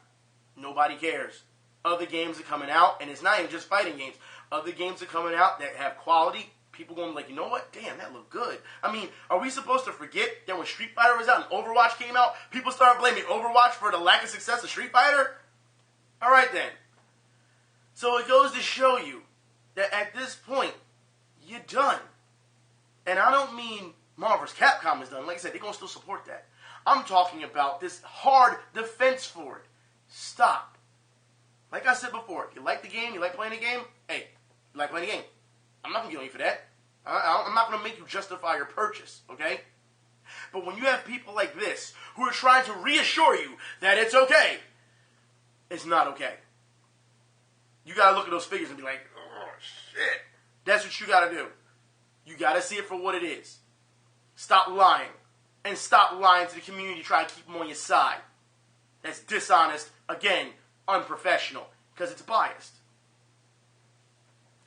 Nobody cares. Other games are coming out, and it's not even just fighting games. Other games are coming out that have quality. People going like, you know what? Damn, that looked good. I mean, are we supposed to forget that when Street Fighter was out and Overwatch came out, people started blaming Overwatch for the lack of success of Street Fighter? All right, then. So it goes to show you that at this point, you're done. And I don't mean Marvel vs. Capcom is done. Like I said, they're going to still support that. I'm talking about this hard defense for it. Stop. Like I said before, if you like the game, you like playing the game, hey, you like playing the game. I'm not going to get on you for that. I'm not going to make you justify your purchase, okay? But when you have people like this who are trying to reassure you that it's okay, it's not okay. You got to look at those figures and be like, oh, shit. That's what you got to do. You got to see it for what it is. Stop lying. And stop lying to the community trying to keep them on your side. That's dishonest. Again, unprofessional. Because it's biased.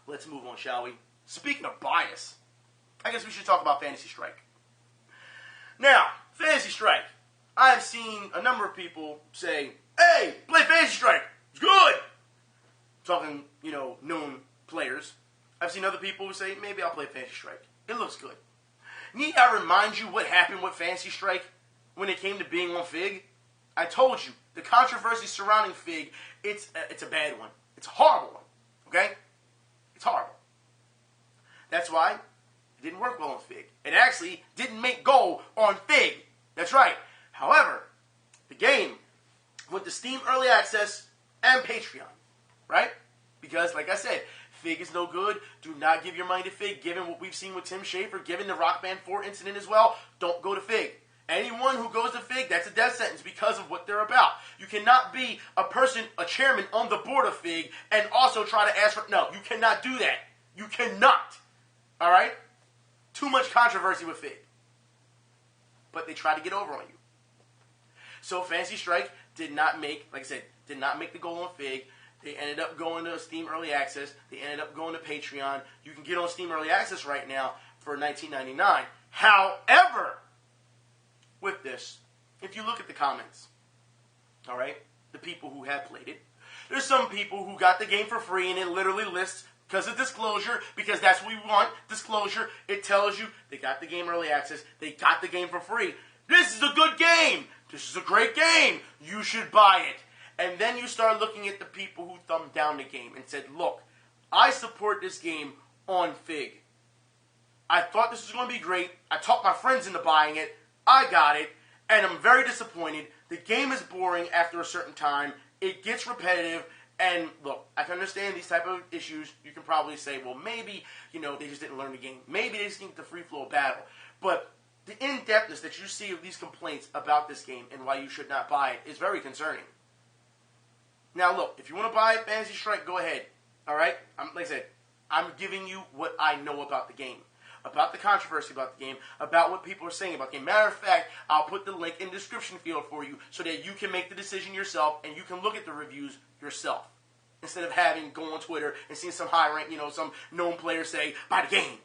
Let's move on, shall we? Speaking of bias, I guess we should talk about Fantasy Strike. Now, Fantasy Strike. I have seen a number of people say, hey, play Fantasy Strike. It's good. Talking, known players. I've seen other people who say, maybe I'll play Fantasy Strike. It looks good. Need I remind you what happened with Fantasy Strike when it came to being on FIG? I told you, the controversy surrounding FIG, it's a bad one. It's a horrible one. Okay? It's horrible. That's why it didn't work well on FIG. It actually didn't make goal on FIG. That's right. However, the game went to Steam Early Access and Patreon. Right? Because, like I said, FIG is no good. Do not give your money to FIG. Given what we've seen with Tim Schafer, given the Rock Band 4 incident as well, don't go to FIG. Anyone who goes to FIG, that's a death sentence because of what they're about. You cannot be a chairman on the board of FIG and also try to ask for... No, you cannot do that. You cannot. All right? Too much controversy with FIG. But they tried to get over on you. So Fantasy Strike did not make the goal on FIG. They ended up going to Steam Early Access. They ended up going to Patreon. You can get on Steam Early Access right now for $19.99. However, with this, if you look at the comments, all right, the people who have played it, there's some people who got the game for free, and it literally lists, because of disclosure, because that's what we want, disclosure, it tells you they got the game Early Access, they got the game for free. This is a good game. This is a great game. You should buy it. And then you start looking at the people who thumbed down the game and said, look, I support this game on FIG. I thought this was going to be great. I talked my friends into buying it. I got it. And I'm very disappointed. The game is boring after a certain time. It gets repetitive. And look, I can understand these type of issues. You can probably say, well, maybe, they just didn't learn the game. Maybe they just didn't get the free flow of battle. But the in-depthness that you see of these complaints about this game and why you should not buy it is very concerning. Now, look, if you want to buy Fantasy Strike, go ahead. All right? Like I said, I'm giving you what I know about the game, about the controversy about the game, about what people are saying about the game. Matter of fact, I'll put the link in the description field for you so that you can make the decision yourself and you can look at the reviews yourself instead of go on Twitter and seeing some high rank, some known player say, buy the game.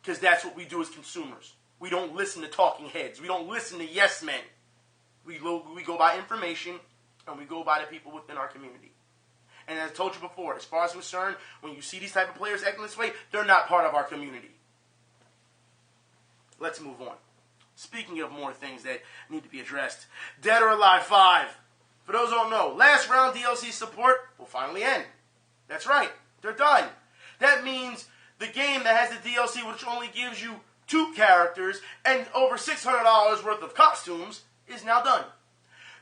Because that's what we do as consumers. We don't listen to talking heads. We don't listen to yes men. We go by information, and we go by the people within our community. And as I told you before, as far as I'm concerned, when you see these type of players acting this way, they're not part of our community. Let's move on. Speaking of more things that need to be addressed, Dead or Alive 5. For those who don't know, last round DLC support will finally end. That's right. They're done. That means the game that has the DLC, which only gives you 2 characters and over $600 worth of costumes, is now done.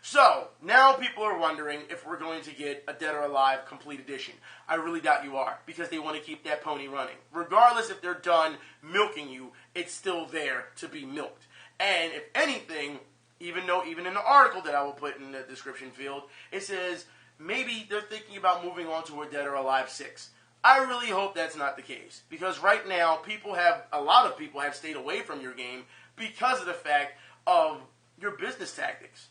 So, now people are wondering if we're going to get a Dead or Alive Complete Edition. I really doubt you are, because they want to keep that pony running. Regardless if they're done milking you, it's still there to be milked. And if anything, even in the article that I will put in the description field, it says maybe they're thinking about moving on to a Dead or Alive 6. I really hope that's not the case, because right now, a lot of people have stayed away from your game because of the fact of your business tactics.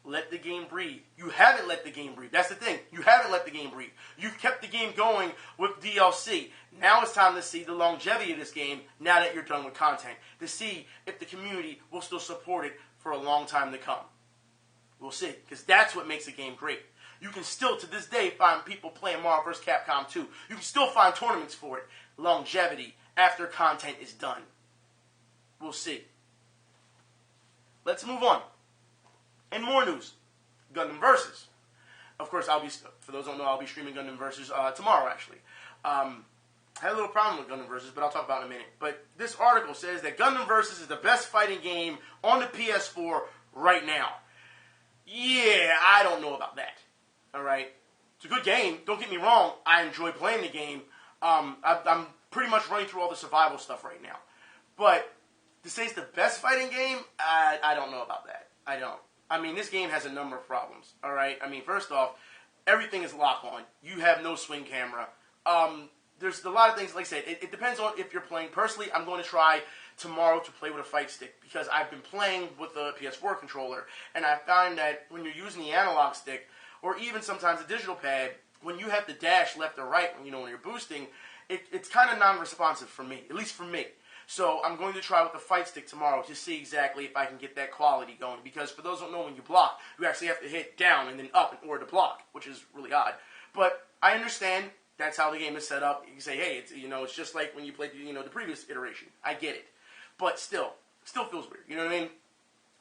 Let the game breathe. You haven't let the game breathe. That's the thing. You haven't let the game breathe. You've kept the game going with DLC. Now it's time to see the longevity of this game now that you're done with content. To see if the community will still support it for a long time to come. We'll see. Because that's what makes a game great. You can still, to this day, find people playing Marvel vs. Capcom 2. You can still find tournaments for it. Longevity after content is done. We'll see. Let's move on. And more news, Gundam Versus. Of course, for those who don't know, I'll be streaming Gundam Versus tomorrow, actually. I had a little problem with Gundam Versus, but I'll talk about it in a minute. But this article says that Gundam Versus is the best fighting game on the PS4 right now. Yeah, I don't know about that. All right? It's a good game. Don't get me wrong. I enjoy playing the game. I'm pretty much running through all the survival stuff right now. But to say it's the best fighting game, I don't know about that. I don't. I mean, this game has a number of problems, all right? I mean, first off, everything is lock-on. You have no swing camera. There's a lot of things, like I said, it depends on if you're playing. Personally, I'm going to try tomorrow to play with a fight stick because I've been playing with a PS4 controller, and I find that when you're using the analog stick, or even sometimes a digital pad, when you have to dash left or right, when you're boosting, it's kind of non-responsive for me, at least for me. So I'm going to try with the fight stick tomorrow to see exactly if I can get that quality going. Because for those who don't know, when you block, you actually have to hit down and then up in order to block, which is really odd. But I understand that's how the game is set up. You can say, hey, it's just like when you played the previous iteration. I get it, but still feels weird. You know what I mean?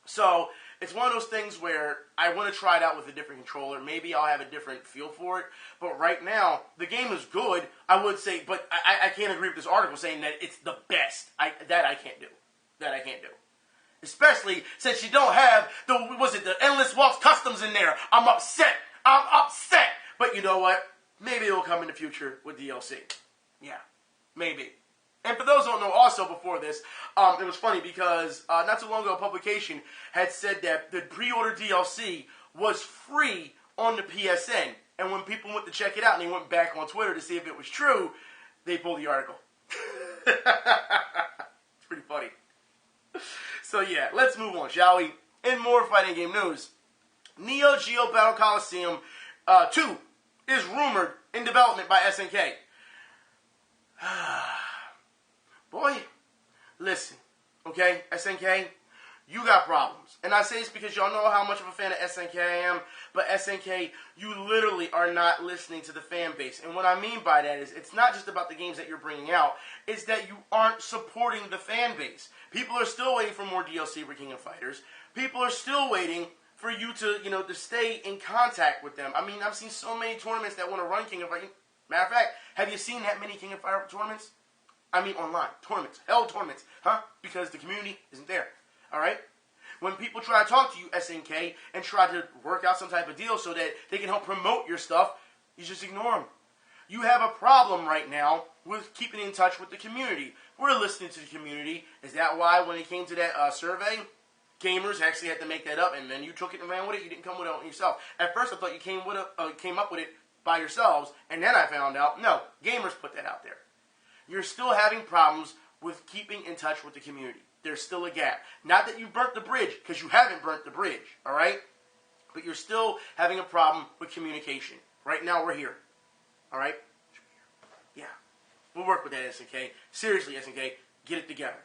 So it's one of those things where I want to try it out with a different controller. Maybe I'll have a different feel for it. But right now, the game is good, I would say. But I can't agree with this article saying that it's the best. That I can't do. That I can't do. Especially since you don't have the Endless Waltz customs in there. I'm upset. But you know what? Maybe it will come in the future with DLC. Yeah, maybe. And for those who don't know, also before this, it was funny because not too long ago, a publication had said that the pre-order DLC was free on the PSN. And when people went to check it out and they went back on Twitter to see if it was true, they pulled the article. It's pretty funny. So yeah, let's move on, shall we? In more fighting game news, Neo Geo Battle Coliseum 2 is rumored in development by SNK. Boy, listen, okay, SNK, you got problems. And I say this because y'all know how much of a fan of SNK I am, but SNK, you literally are not listening to the fan base. And what I mean by that is it's not just about the games that you're bringing out, it's that you aren't supporting the fan base. People are still waiting for more DLC for King of Fighters. People are still waiting for you to, to stay in contact with them. I mean, I've seen so many tournaments that want to run King of Fighters. Matter of fact, have you seen that many King of Fighters tournaments? I mean online. Tournaments. Hell tournaments. Huh? Because the community isn't there. Alright? When people try to talk to you, SNK, and try to work out some type of deal so that they can help promote your stuff, you just ignore them. You have a problem right now with keeping in touch with the community. We're listening to the community. Is that why when it came to that survey, gamers actually had to make that up, and then you took it and ran with it? You didn't come with it yourself. At first I thought you came up with it by yourselves, and then I found out, no, gamers put that out there. You're still having problems with keeping in touch with the community. There's still a gap. Not that you burnt the bridge, because you haven't burnt the bridge, all right? But you're still having a problem with communication. Right now, we're here, all right? Yeah. We'll work with that, SNK. Seriously, SNK, get it together.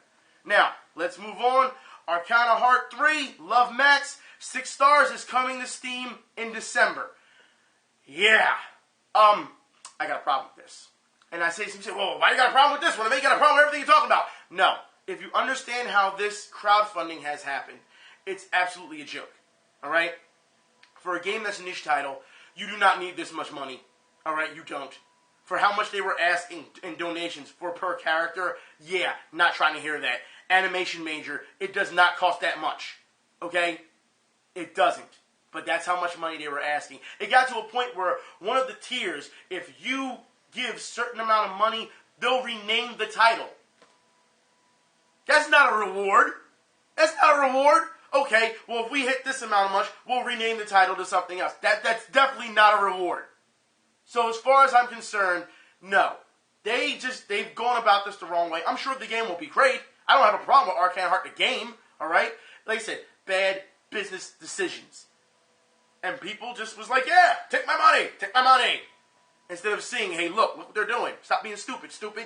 Now, let's move on. Arcana Heart 3, Love Max, 6 stars is coming to Steam in December. Yeah. I got a problem with this. And I say, well, why you got a problem with this one? I mean, you got a problem with everything you're talking about. No. If you understand how this crowdfunding has happened, it's absolutely a joke. All right? For a game that's a niche title, you do not need this much money. All right? You don't. For how much they were asking in donations for per character, yeah, not trying to hear that. Animation Major, it does not cost that much. Okay? It doesn't. But that's how much money they were asking. It got to a point where one of the tiers, if you give certain amount of money, they'll rename the title. That's not a reward. That's not a reward. Okay, well, if we hit this amount of money, we'll rename the title to something else. That's definitely not a reward. So as far as I'm concerned, no. They've gone about this the wrong way. I'm sure the game will be great. I don't have a problem with Arcana Heart, the game, all right? Like I said, bad business decisions. And people just was like, yeah, take my money, take my money. Instead of seeing, hey, look what they're doing. Stop being stupid, stupid.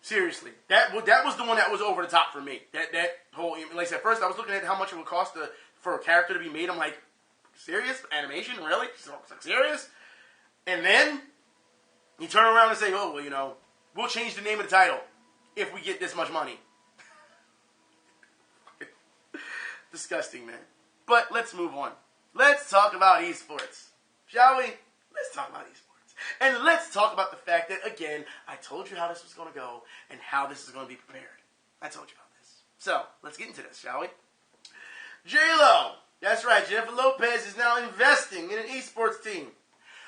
Seriously, that was the one that was over the top for me. That whole, like I said, first I was looking at how much it would cost for a character to be made. I'm like, serious? Animation? Really? Serious? And then you turn around and say, oh, well, you know, we'll change the name of the title if we get this much money. Disgusting, man. But let's move on. Let's talk about esports, shall we? Let's talk about esports. And let's talk about the fact that, again, I told you how this was going to go and how this is going to be prepared. I told you about this. So, let's get into this, shall we? J-Lo. That's right, Jennifer Lopez is now investing in an esports team.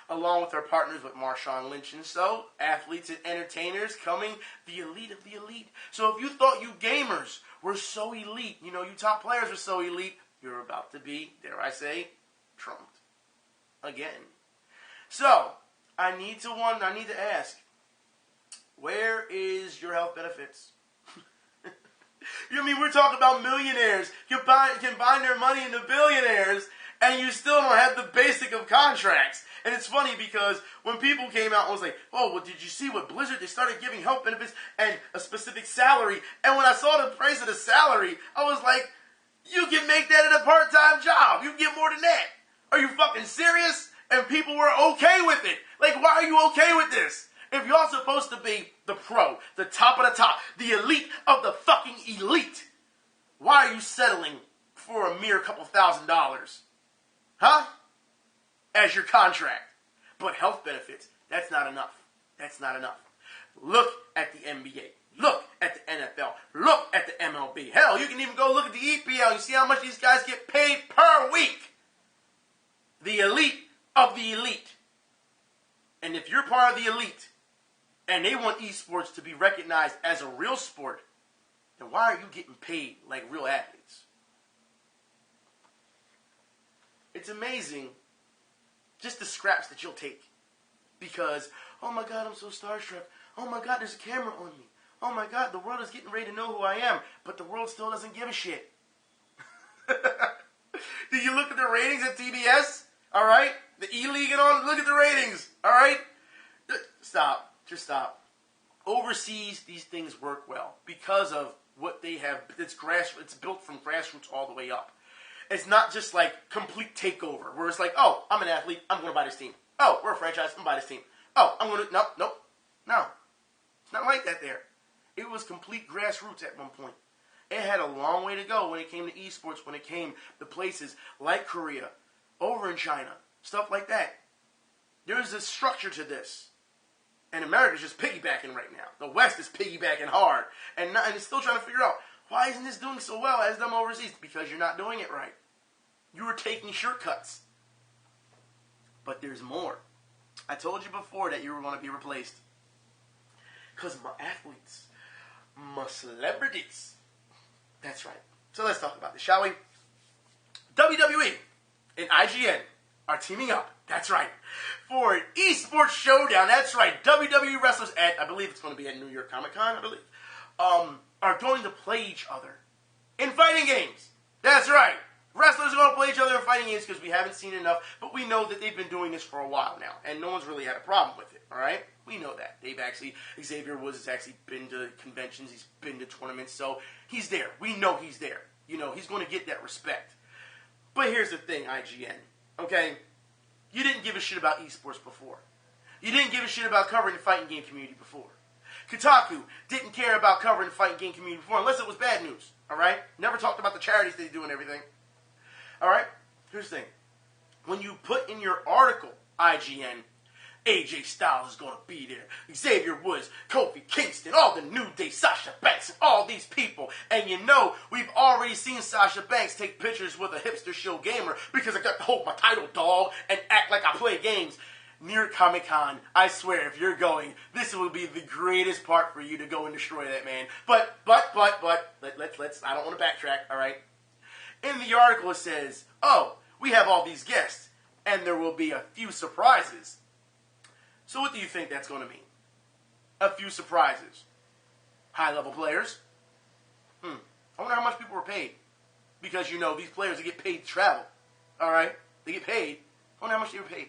Along with her partners with Marshawn Lynch and so, athletes and entertainers coming the elite of the elite. So if you thought you gamers were so elite, you know, you top players were so elite, you're about to be, dare I say, trumped. Again. So, I need to ask, where is your health benefits? You mean we're talking about millionaires combine their money into billionaires, and you still don't have the basic of contracts. And it's funny because when people came out and was like, oh, well, did you see what Blizzard, they started giving health benefits and a specific salary. And when I saw the price of the salary, I was like, you can make that in a part-time job. You can get more than that. Are you fucking serious? And people were okay with it. Like, why are you okay with this? If you're supposed to be the pro, the top of the top, the elite of the fucking elite, why are you settling for a mere couple $1,000s? Huh? As your contract. But health benefits, that's not enough. That's not enough. Look at the NBA. Look at the NFL. Look at the MLB. Hell, you can even go look at the EPL. You see how much these guys get paid per week. The elite of the elite. And if you're part of the elite, and they want esports to be recognized as a real sport, then why are you getting paid like real athletes? It's amazing just the scraps that you'll take. Because, oh my God, I'm so starstruck. Oh my God, there's a camera on me. Oh my God, the world is getting ready to know who I am. But the world still doesn't give a shit. Do you look at the ratings at TBS? Alright? The E-League and all, look at the ratings. Alright? Stop. Just stop. Overseas, these things work well because of what they have. It's built from grassroots all the way up. It's not just like complete takeover where it's like, oh, I'm an athlete, I'm going to buy this team. Oh, we're a franchise, I'm going to buy this team. Oh, I'm going to, nope. No. It's not like that there. It was complete grassroots at one point. It had a long way to go when it came to esports, when it came to places like Korea, over in China, stuff like that. There's a structure to this. And America's just piggybacking right now. The West is piggybacking hard. And it's still trying to figure out, why isn't this doing so well as them overseas? Because you're not doing it right. You were taking shortcuts. But there's more. I told you before that you were going to be replaced. Because my athletes, my celebrities. That's right. So let's talk about this, shall we? WWE and IGN are teaming up. That's right. For an Esports Showdown. That's right. WWE wrestlers at, I believe it's going to be at New York Comic Con, I believe, are going to play each other in fighting games. That's right. Wrestlers are going to play each other in fighting games because we haven't seen enough, but we know that they've been doing this for a while now, and no one's really had a problem with it, all right? We know that. Xavier Woods has actually been to conventions, he's been to tournaments, so he's there. We know he's there. You know, he's going to get that respect. But here's the thing, IGN, okay? You didn't give a shit about esports before. You didn't give a shit about covering the fighting game community before. Kotaku didn't care about covering the fighting game community before, unless it was bad news, all right? Never talked about the charities they do and everything. All right? Here's the thing. When you put in your article, IGN, AJ Styles is going to be there, Xavier Woods, Kofi Kingston, all the New Day, Sasha Banks, and all these people. And you know, we've already seen Sasha Banks take pictures with a hipster show gamer because I got to hold my title, dog, and act like I play games. Near Comic-Con, I swear, if you're going, this will be the greatest part for you to go and destroy that man. But, let's, I don't want to backtrack, all right? In the article it says, oh, we have all these guests, and there will be a few surprises. So what do you think that's going to mean? A few surprises. High-level players? I wonder how much people were paid. Because, you know, these players get paid to travel. All right? They get paid. I wonder how much they were paid.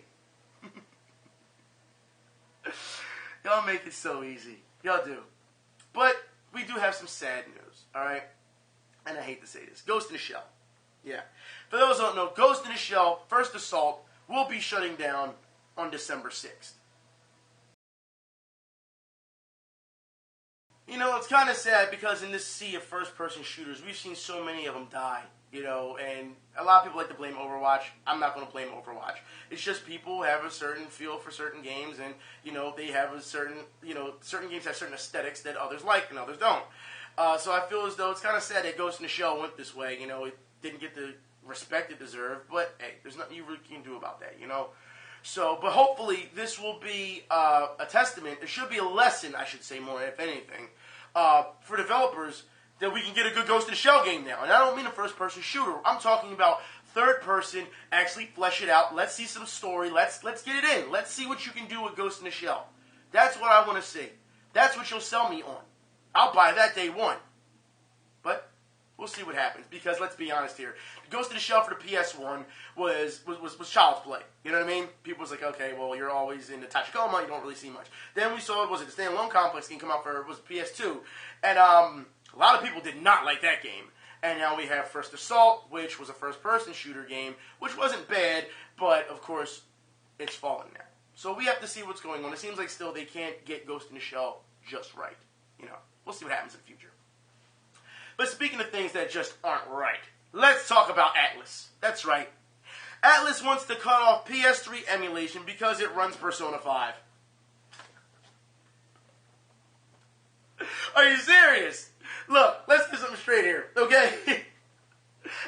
Y'all make it so easy. Y'all do. But we do have some sad news, alright? And I hate to say this. Ghost in the Shell. Yeah. For those who don't know, Ghost in the Shell, First Assault, will be shutting down on December 6th. You know, it's kind of sad because in this sea of first-person shooters, we've seen so many of them die, you know, and a lot of people like to blame Overwatch. I'm not going to blame Overwatch. It's just people have a certain feel for certain games, and, you know, they have a certain, you know, certain games have certain aesthetics that others like and others don't. So I feel as though it's kind of sad that Ghost in the Shell went this way. You know, it didn't get the respect it deserved, but, hey, there's nothing you really can do about that, you know. So, but hopefully this will be a testament. It should be a lesson, I should say more, if anything, for developers that we can get a good Ghost in the Shell game now. And I don't mean a first-person shooter. I'm talking about third-person, actually flesh it out. Let's see some story. Let's get it in. Let's see what you can do with Ghost in the Shell. That's what I want to see. That's what you'll sell me on. I'll buy that day one. But we'll see what happens, because let's be honest here. Ghost in the Shell for the PS1 was child's play. You know what I mean? People was like, okay, well, you're always in the Tachikoma, you don't really see much. Then we saw, was it the Standalone Complex game come out for, was PS2. And a lot of people did not like that game. And now we have First Assault, which was a first-person shooter game, which wasn't bad, but, of course, it's fallen now. So we have to see what's going on. It seems like still they can't get Ghost in the Shell just right. You know, we'll see what happens in the future. But speaking of things that just aren't right, let's talk about Atlus. That's right. Atlus wants to cut off PS3 emulation because it runs Persona 5. Are you serious? Look, let's get something straight here, okay?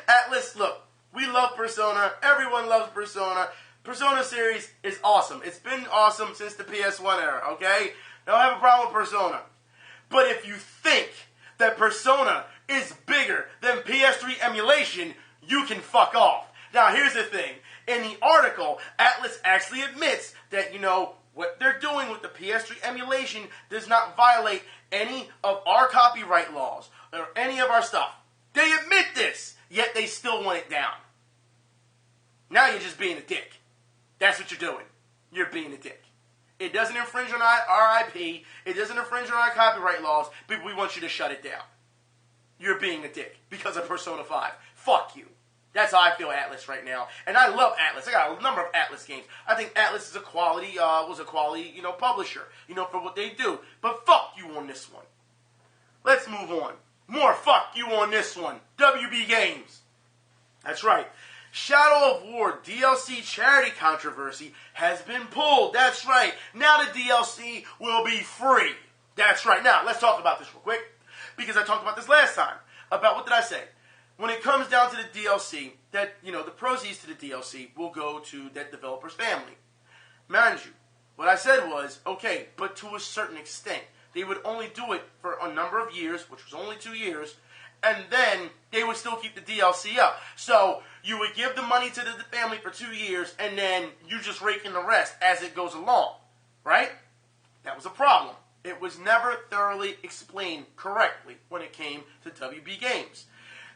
Atlus, look, we love Persona. Everyone loves Persona. Persona series is awesome. It's been awesome since the PS1 era, okay? I don't have a problem with Persona. But if you think that Persona is bigger than PS3 emulation, you can fuck off. Now, here's the thing. In the article, Atlus actually admits that, you know, what they're doing with the PS3 emulation does not violate any of our copyright laws or any of our stuff. They admit this, yet they still want it down. Now you're just being a dick. That's what you're doing. You're being a dick. It doesn't infringe on our IP. It doesn't infringe on our copyright laws, but we want you to shut it down. You're being a dick because of Persona 5. Fuck you. That's how I feel Atlus right now. And I love Atlus. I got a number of Atlus games. I think Atlus is a quality, you know, publisher, you know, for what they do. But fuck you on this one. Let's move on. More fuck you on this one. WB Games. That's right. Shadow of War DLC charity controversy has been pulled. That's right. Now the DLC will be free. That's right. Now, let's talk about this real quick, because I talked about this last time. About, what did I say? When it comes down to the DLC, that, you know, the proceeds to the DLC will go to that developer's family. Mind you, what I said was, okay, but to a certain extent. They would only do it for a number of years, which was only 2 years, and then they would still keep the DLC up. So you would give the money to the family for 2 years, and then you just rake in the rest as it goes along, right? That was a problem. It was never thoroughly explained correctly when it came to WB Games.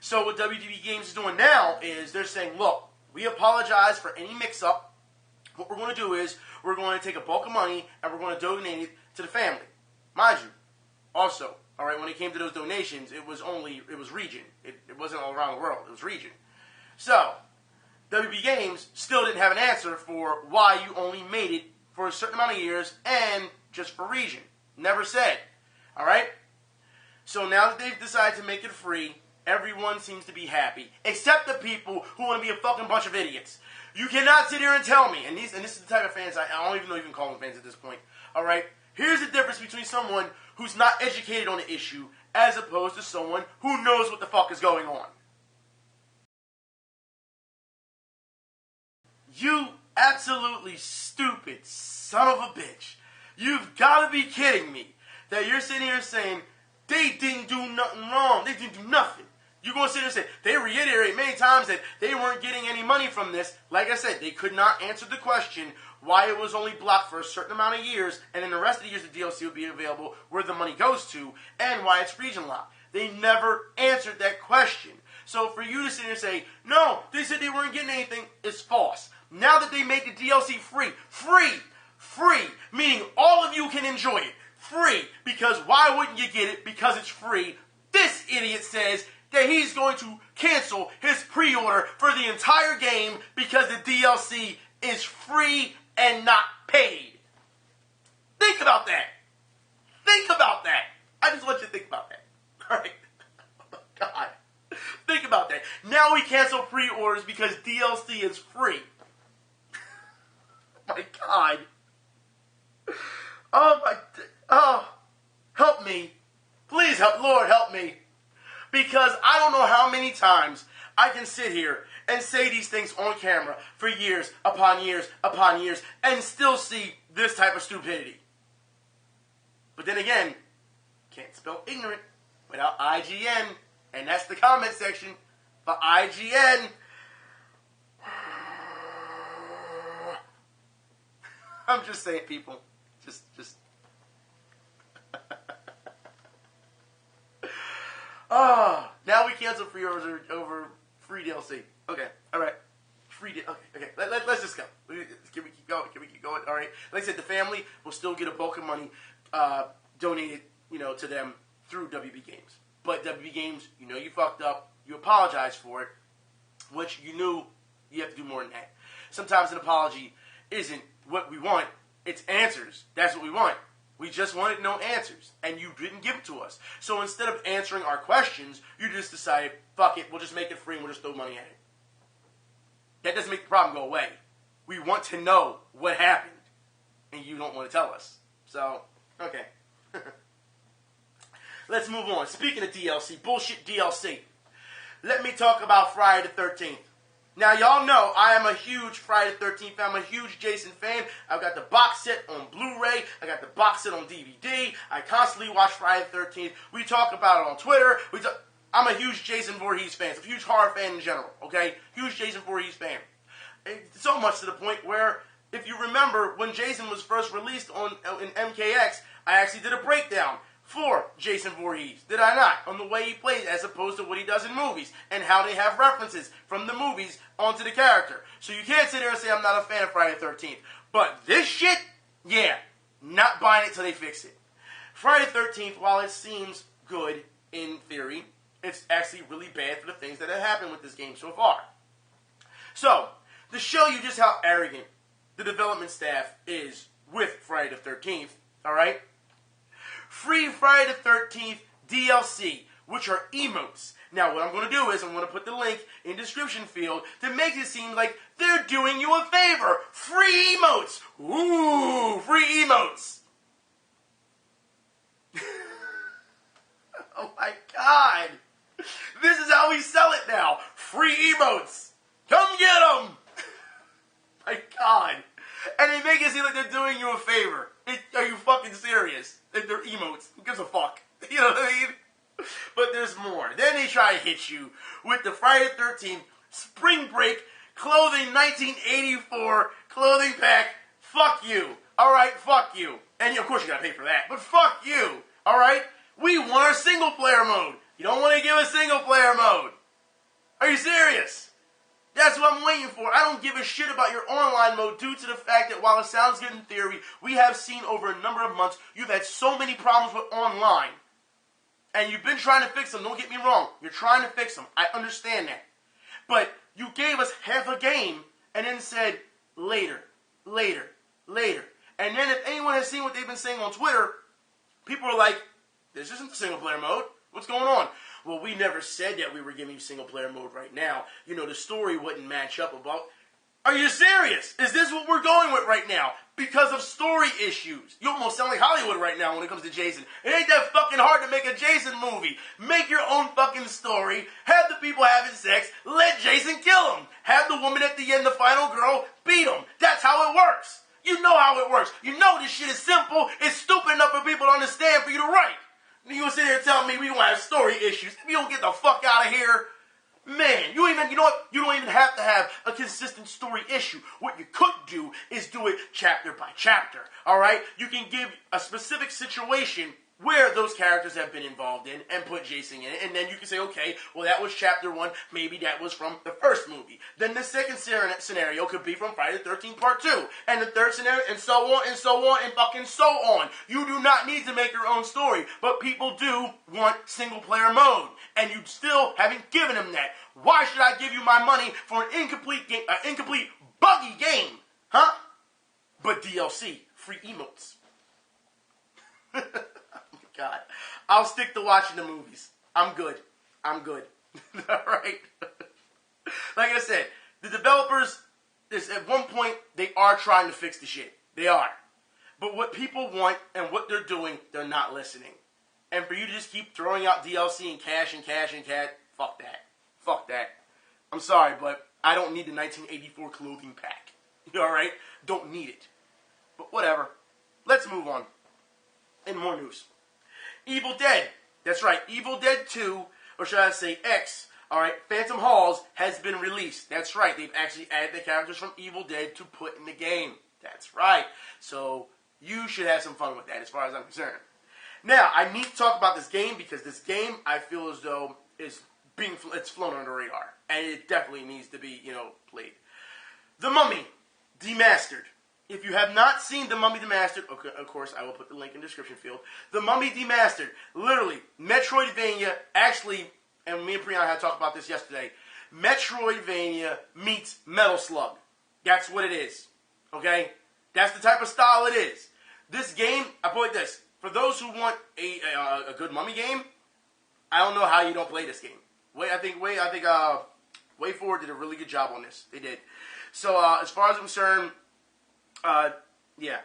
So what WB Games is doing now is they're saying, look, we apologize for any mix-up. What we're going to do is we're going to take a bulk of money and we're going to donate it to the family. Mind you, also, all right, when it came to those donations, it was region. It wasn't all around the world. It was region. So, WB Games still didn't have an answer for why you only made it for a certain amount of years and just for region. Never said. All right? So now that they've decided to make it free, everyone seems to be happy, except the people who want to be a fucking bunch of idiots. You cannot sit here and tell me, and this is the type of fans, I don't even know if you can call them fans at this point, all right? Here's the difference between someone who's not educated on the issue as opposed to someone who knows what the fuck is going on. You absolutely stupid son of a bitch. You've got to be kidding me that you're sitting here saying they didn't do nothing wrong. They didn't do nothing. You're going to sit here and say, they reiterate many times that they weren't getting any money from this. Like I said, they could not answer the question why it was only blocked for a certain amount of years, and then the rest of the years the DLC will be available where the money goes to, and why it's region locked. They never answered that question. So for you to sit here and say, no, they said they weren't getting anything, it's false. Now that they made the DLC free, meaning all of you can enjoy it. Free, because why wouldn't you get it? Because it's free. This idiot says that he's going to cancel his pre-order for the entire game because the DLC is free and not paid. Think about that. Think about that. I just want you to think about that. All right? Oh my God. Think about that. Now we cancel pre-orders because DLC is free. Oh my God. Oh, help me. Please help, Lord, help me. Because I don't know how many times I can sit here and say these things on camera for years upon years upon years and still see this type of stupidity. But then again, can't spell ignorant without IGN, and that's the comment section for IGN. I'm just saying, people. Just. Now we cancel pre-orders over free DLC. Okay, all right. Okay. Let's just go. Can we keep going? All right. Like I said, the family will still get a bulk of money donated, to them through WB Games. But WB Games, you fucked up. You apologize for it, which you knew you have to do more than that. Sometimes an apology isn't what we want. It's answers. That's what we want. We just wanted no answers, and you didn't give it to us. So instead of answering our questions, you just decided, fuck it, we'll just make it free and we'll just throw money at it. That doesn't make the problem go away. We want to know what happened, and you don't want to tell us. So, okay. Let's move on. Speaking of DLC, bullshit DLC, let me talk about Friday the 13th. Now, y'all know I am a huge Friday the 13th fan. I'm a huge Jason fan. I've got the box set on Blu-ray. I got the box set on DVD. I constantly watch Friday the 13th. We talk about it on Twitter. I'm a huge Jason Voorhees fan. I'm a huge horror fan in general, okay? Huge Jason Voorhees fan. So much to the point where, if you remember, when Jason was first released in MKX, I actually did a breakdown for Jason Voorhees, did I not? On the way he plays as opposed to what he does in movies and how they have references from the movies onto the character. So you can't sit there and say I'm not a fan of Friday the 13th. But this shit, yeah, not buying it till they fix it. Friday the 13th, while it seems good in theory, it's actually really bad for the things that have happened with this game so far. So, to show you just how arrogant the development staff is with Friday the 13th, alright? Free Friday the 13th DLC, which are emotes. Now, what I'm going to do is I'm going to put the link in the description field to make it seem like they're doing you a favor. Free emotes. Ooh, free emotes. Oh my God. This is how we sell it now. Free emotes. Come get them. My God. And they make it seem like they're doing you a favor. Are you fucking serious? They're emotes. Who gives a fuck? You know what I mean? But there's more. Then they try to hit you with the Friday the 13th Spring Break Clothing 1984 clothing pack. Fuck you. Alright, fuck you. And of course you gotta pay for that. But fuck you. Alright? We want our single player mode. You don't want to give a single player mode. Are you serious? That's what I'm waiting for. I don't give a shit about your online mode due to the fact that while it sounds good in theory, we have seen over a number of months, you've had so many problems with online. And you've been trying to fix them. Don't get me wrong. You're trying to fix them. I understand that. But you gave us half a game and then said, later, later, later. And then if anyone has seen what they've been saying on Twitter, people are like, this isn't the single player mode. What's going on? Well, we never said that we were giving you single-player mode right now. The story wouldn't match up about... Are you serious? Is this what we're going with right now? Because of story issues. You almost sound like Hollywood right now when it comes to Jason. It ain't that fucking hard to make a Jason movie. Make your own fucking story. Have the people having sex. Let Jason kill them. Have the woman at the end, the final girl, beat them. That's how it works. You know how it works. You know this shit is simple. It's stupid enough for people to understand for you to write. You gonna sit here and tell me we don't have story issues. If you don't get the fuck out of here, man, you know what? You don't even have to have a consistent story issue. What you could do is do it chapter by chapter, all right? You can give a specific situation where those characters have been involved in and put Jason in it. And then you can say, okay, well, that was chapter 1. Maybe that was from the first movie. Then the second scenario could be from Friday the 13th Part 2. And the third scenario, and so on, and so on, and fucking so on. You do not need to make your own story. But people do want single-player mode. And you still haven't given them that. Why should I give you my money for an incomplete game, incomplete, buggy game? Huh? But DLC, free emotes. God, I'll stick to watching the movies. I'm good. Alright? Like I said, the developers, at one point, they are trying to fix the shit. They are. But what people want and what they're doing, they're not listening. And for you to just keep throwing out DLC and cash, fuck that. Fuck that. I'm sorry, but I don't need the 1984 clothing pack. Alright? Don't need it. But whatever. Let's move on. In more news. Evil Dead. That's right. Evil Dead 2, or should I say X, alright, Phantom Halls has been released. That's right. They've actually added the characters from Evil Dead to put in the game. That's right. So, you should have some fun with that as far as I'm concerned. Now, I need to talk about this game because this game, I feel as though, it's flown under the radar. And it definitely needs to be, played. The Mummy Demastered. If you have not seen The Mummy Demastered, okay, of course, I will put the link in the description field. The Mummy Demastered, literally, Metroidvania, actually, and me and Priyana had talked about this yesterday, Metroidvania meets Metal Slug. That's what it is, okay? That's the type of style it is. This game, I put it like this, for those who want a good Mummy game, I don't know how you don't play this game. I think Way Forward did a really good job on this. They did. So, as far as I'm concerned, yeah.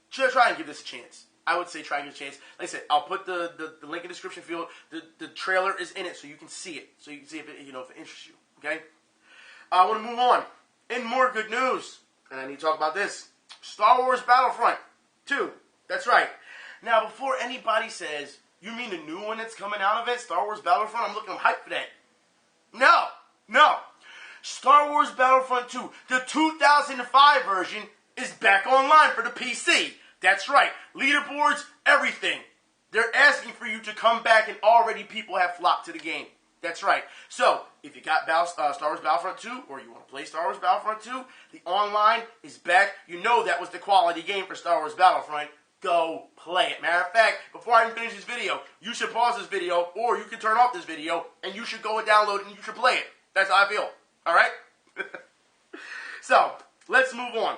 Should I try and give this a chance? I would say try and give it a chance. Like I said, I'll put the link in the description field. The trailer is in it, so you can see it. So you can see if it, if it interests you. Okay? I want to move on. In more good news, and I need to talk about this. Star Wars Battlefront 2. That's right. Now, before anybody says, you mean the new one that's coming out of it, Star Wars Battlefront, I'm hyped for that. No. Star Wars Battlefront 2, the 2005 version, is back online for the PC. That's right. Leaderboards, everything. They're asking for you to come back, and already people have flocked to the game. That's right. So, if you got Star Wars Battlefront 2, or you want to play Star Wars Battlefront 2, the online is back. You know that was the quality game for Star Wars Battlefront. Go play it. Matter of fact, before I even finish this video, you should pause this video, or you can turn off this video, and you should go and download it, and you should play it. That's how I feel. Alright? So, let's move on.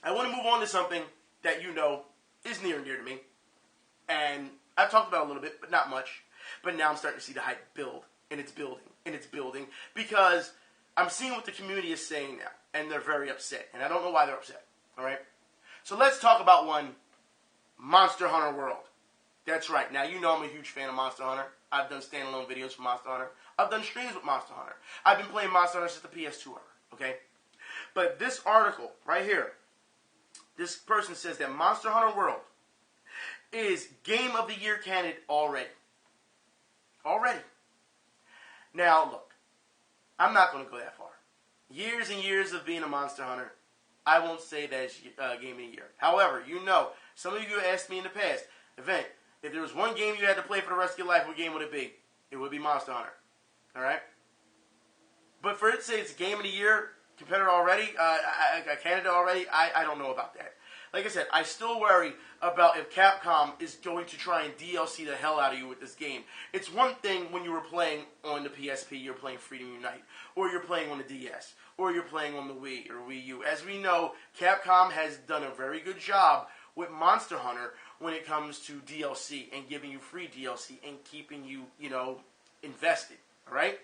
I want to move on to something that you know is near and dear to me. And I've talked about it a little bit, but not much. But now I'm starting to see the hype build, and it's building, because I'm seeing what the community is saying now, and they're very upset. And I don't know why they're upset, alright? So let's talk about one, Monster Hunter World. That's right. Now, you know I'm a huge fan of Monster Hunter. I've done standalone videos for Monster Hunter. I've done streams with Monster Hunter. I've been playing Monster Hunter since the PS2 era, okay? But this article right here, this person says that Monster Hunter World is Game of the Year candidate already. Already. Now, look, I'm not going to go that far. Years and years of being a Monster Hunter, I won't say that it's Game of the Year. However, you know, some of you asked me in the past, Event, if there was one game you had to play for the rest of your life, what game would it be? It would be Monster Hunter. Alright? But for it to say it's Game of the Year competitor already, a candidate already, I don't know about that. Like I said, I still worry about if Capcom is going to try and DLC the hell out of you with this game. It's one thing when you were playing on the PSP, you're playing Freedom Unite, or you're playing on the DS, or you're playing on the Wii or Wii U. As we know, Capcom has done a very good job with Monster Hunter when it comes to DLC and giving you free DLC and keeping you, invested, alright?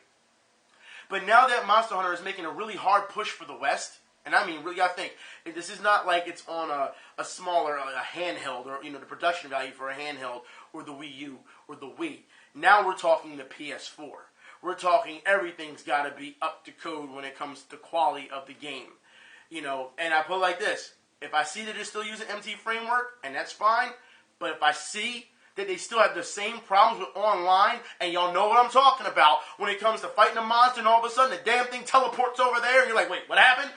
But now that Monster Hunter is making a really hard push for the West, and I mean, really, I think, this is not like it's on a smaller, a handheld, or, the production value for a handheld, or the Wii U, or the Wii. Now we're talking the PS4. We're talking everything's got to be up to code when it comes to quality of the game. And I put it like this. If I see that they're still using MT Framework, and that's fine, but if I see that they still have the same problems with online, and y'all know what I'm talking about, when it comes to fighting a monster and all of a sudden the damn thing teleports over there, and you're like, wait, what happened?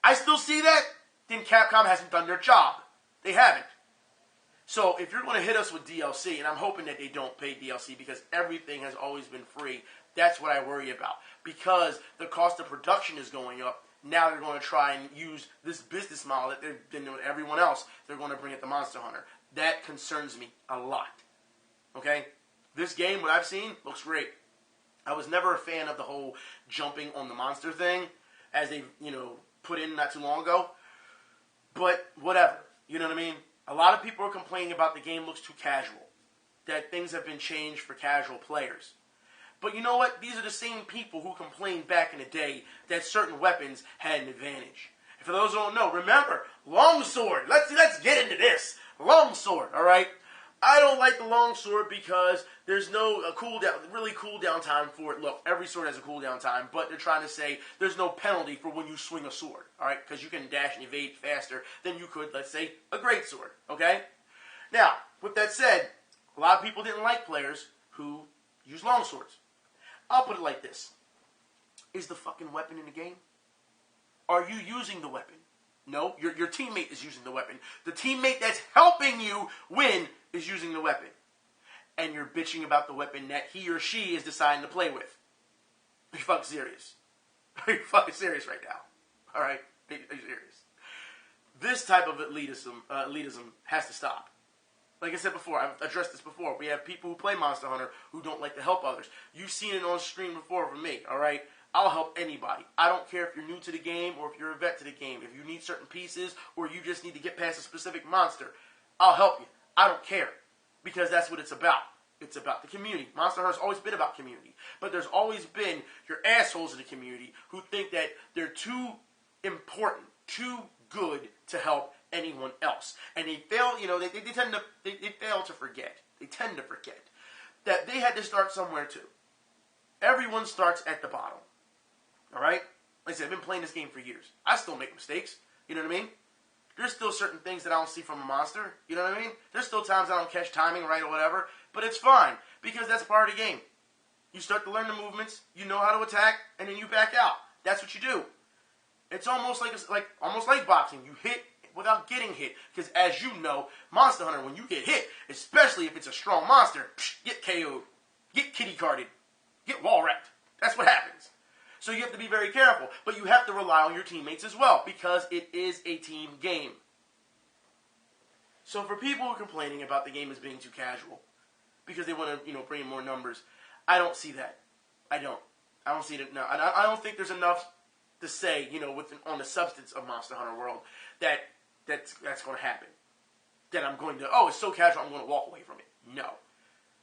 I still see that, then Capcom hasn't done their job. They haven't. So if you're going to hit us with DLC, and I'm hoping that they don't pay DLC because everything has always been free, that's what I worry about. Because the cost of production is going up, now they're going to try and use this business model that they've been doing everyone else. They're going to bring it to Monster Hunter. That concerns me a lot. Okay? This game, what I've seen, looks great. I was never a fan of the whole jumping on the monster thing, as they, put in not too long ago. But whatever. You know what I mean? A lot of people are complaining about the game looks too casual. That things have been changed for casual players. But you know what? These are the same people who complained back in the day that certain weapons had an advantage. And for those who don't know, remember, longsword. Let's get into this. Longsword, all right? I don't like the longsword because there's no really cooldown time for it. Look, every sword has a cooldown time, but they're trying to say there's no penalty for when you swing a sword, all right? Because you can dash and evade faster than you could, let's say, a greatsword, okay? Now, with that said, a lot of people didn't like players who use longswords. I'll put it like this. Is the fucking weapon in the game? Are you using the weapon? No, your teammate is using the weapon. The teammate that's helping you win is using the weapon. And you're bitching about the weapon that he or she is deciding to play with. Are you fucking serious? Are you fucking serious right now? Alright? Are you serious? This type of elitism has to stop. Like I said before, I've addressed this before. We have people who play Monster Hunter who don't like to help others. You've seen it on stream before from me, alright? I'll help anybody. I don't care if you're new to the game or if you're a vet to the game. If you need certain pieces or you just need to get past a specific monster, I'll help you. I don't care. Because that's what it's about. It's about the community. Monster Hunter's always been about community. But there's always been your assholes in the community who think that they're too important, too good to help anyone else. And they fail, they fail to forget. They tend to forget that they had to start somewhere too. Everyone starts at the bottom. Alright? Like I said, I've been playing this game for years. I still make mistakes. You know what I mean? There's still certain things that I don't see from a monster. You know what I mean? There's still times I don't catch timing right or whatever. But it's fine. Because that's part of the game. You start to learn the movements. You know how to attack. And then you back out. That's what you do. It's almost like boxing. You hit without getting hit. Because as you know, Monster Hunter, when you get hit, especially if it's a strong monster, get KO'd. Get kitty carded. Get wall wrecked. That's what happens. So you have to be very careful. But you have to rely on your teammates as well. Because it is a team game. So for people who are complaining about the game as being too casual, because they want to, bring in more numbers, I don't see that. I don't see it. No, I don't think there's enough to say, on the substance of Monster Hunter World that's going to happen. That I'm going to, it's so casual, I'm going to walk away from it. No.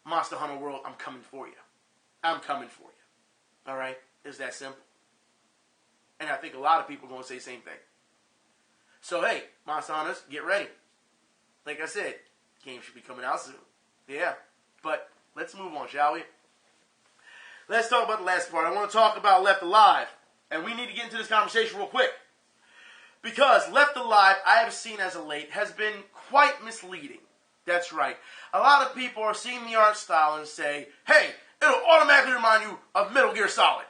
Monster Hunter World, I'm coming for you. I'm coming for you. All right? It's that simple. And I think a lot of people are going to say the same thing. So, hey, Monster Hunters, get ready. Like I said, game should be coming out soon. Yeah. But let's move on, shall we? Let's talk about the last part. I want to talk about Left Alive. And we need to get into this conversation real quick. Because Left Alive, I have seen as of late, has been quite misleading. That's right. A lot of people are seeing the art style and say, hey, it'll automatically remind you of Metal Gear Solid.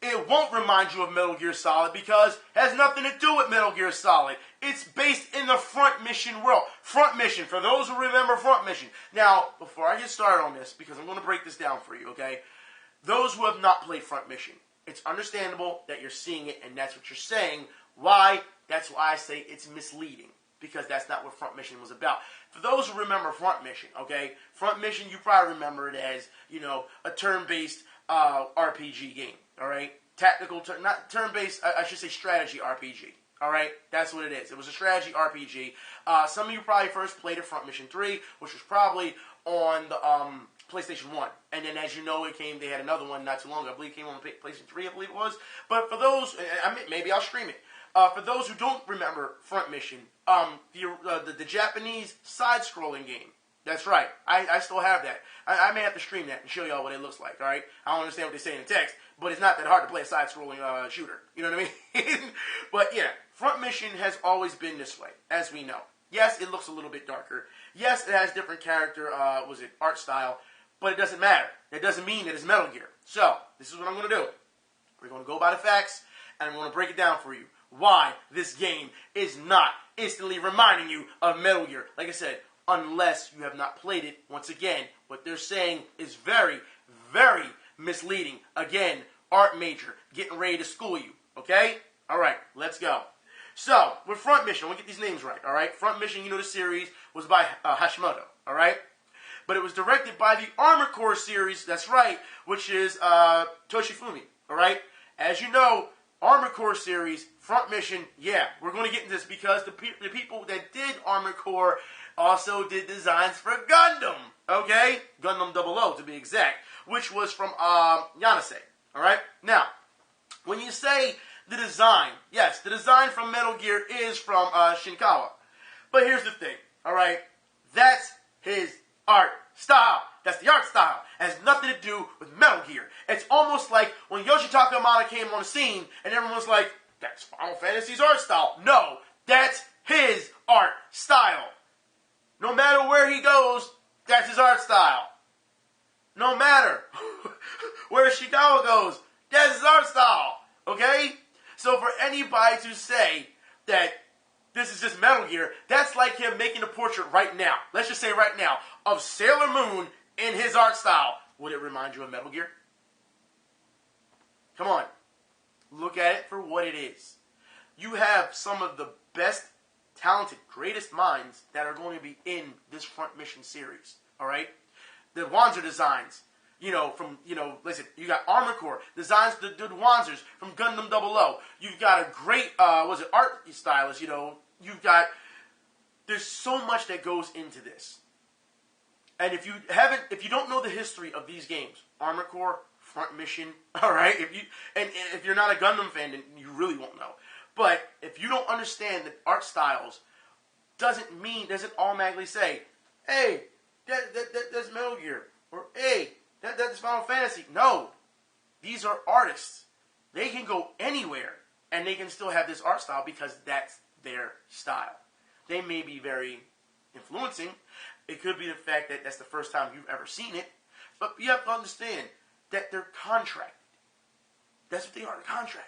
It won't remind you of Metal Gear Solid because it has nothing to do with Metal Gear Solid. It's based in the Front Mission world. Front Mission, for those who remember Front Mission. Now, before I get started on this, because I'm going to break this down for you, okay? Those who have not played Front Mission, it's understandable that you're seeing it and that's what you're saying. Why? That's why I say it's misleading. Because that's not what Front Mission was about. For those who remember Front Mission, okay? Front Mission, you probably remember it as, a turn-based RPG game, all right? Not turn-based, I should say strategy RPG, all right? That's what it is. It was a strategy RPG. Some of you probably first played it Front Mission 3, which was probably on the PlayStation 1. And then as you know, they had another one not too long ago. I believe it came on PlayStation 3, I believe it was. But for those, maybe I'll stream it. For those who don't remember Front Mission, the Japanese side-scrolling game. That's right. I still have that. I may have to stream that and show y'all what it looks like, all right? I don't understand what they say in the text, but it's not that hard to play a side-scrolling shooter. You know what I mean? But, yeah, Front Mission has always been this way, as we know. Yes, it looks a little bit darker. Yes, it has different character, art style, but it doesn't matter. That doesn't mean that it's Metal Gear. So, this is what I'm going to do. We're going to go by the facts, and I'm going to break it down for you. why this game is not instantly reminding you of Metal Gear. Like I said, unless you have not played it. Once again, what they're saying is very, very misleading. Again, art major, getting ready to school you. Okay? Alright, let's go. So, with Front Mission, we'll get these names right. Alright? Front Mission, you know the series, was by Hashimoto. Alright? But it was directed by the Armored Core series, that's right, which is Toshifumi. Alright? As you know, Armored Core series, Front Mission, yeah, we're going to get into this because the people that did Armored Core also did designs for Gundam, okay? Gundam 00 to be exact, which was from Yanase, alright? Now, when you say the design, yes, the design from Metal Gear is from Shinkawa. But here's the thing, alright? That's his art style. That's the art style. It has nothing to do with Metal Gear. It's almost like when Yoshitaka Amada came on the scene and everyone was like, that's Final Fantasy's art style. No, that's his art style. No matter where he goes, that's his art style. No matter where Shinkawa goes, that's his art style. Okay? So for anybody to say that this is just Metal Gear, that's like him making a portrait right now. Let's just say right now, of Sailor Moon in his art style. Would it remind you of Metal Gear? Come on. Look at it for what it is. You have some of the best, talented, greatest minds that are going to be in this Front Mission series. Alright? The Wanzer designs. Listen, you got Armored Core, designs the Wanzers from Gundam 00. You've got a great, art stylist, you've got, there's so much that goes into this. And if you don't know the history of these games, Armored Core, Front Mission, alright, if you're not a Gundam fan, then you really won't know. But if you don't understand that art styles doesn't automatically say, hey, that's Metal Gear, or hey, that's Final Fantasy. No. These are artists. They can go anywhere and they can still have this art style because that's their style. They may be very influencing. It could be the fact that that's the first time you've ever seen it. But you have to understand that they're contracted. That's what they are, contracted.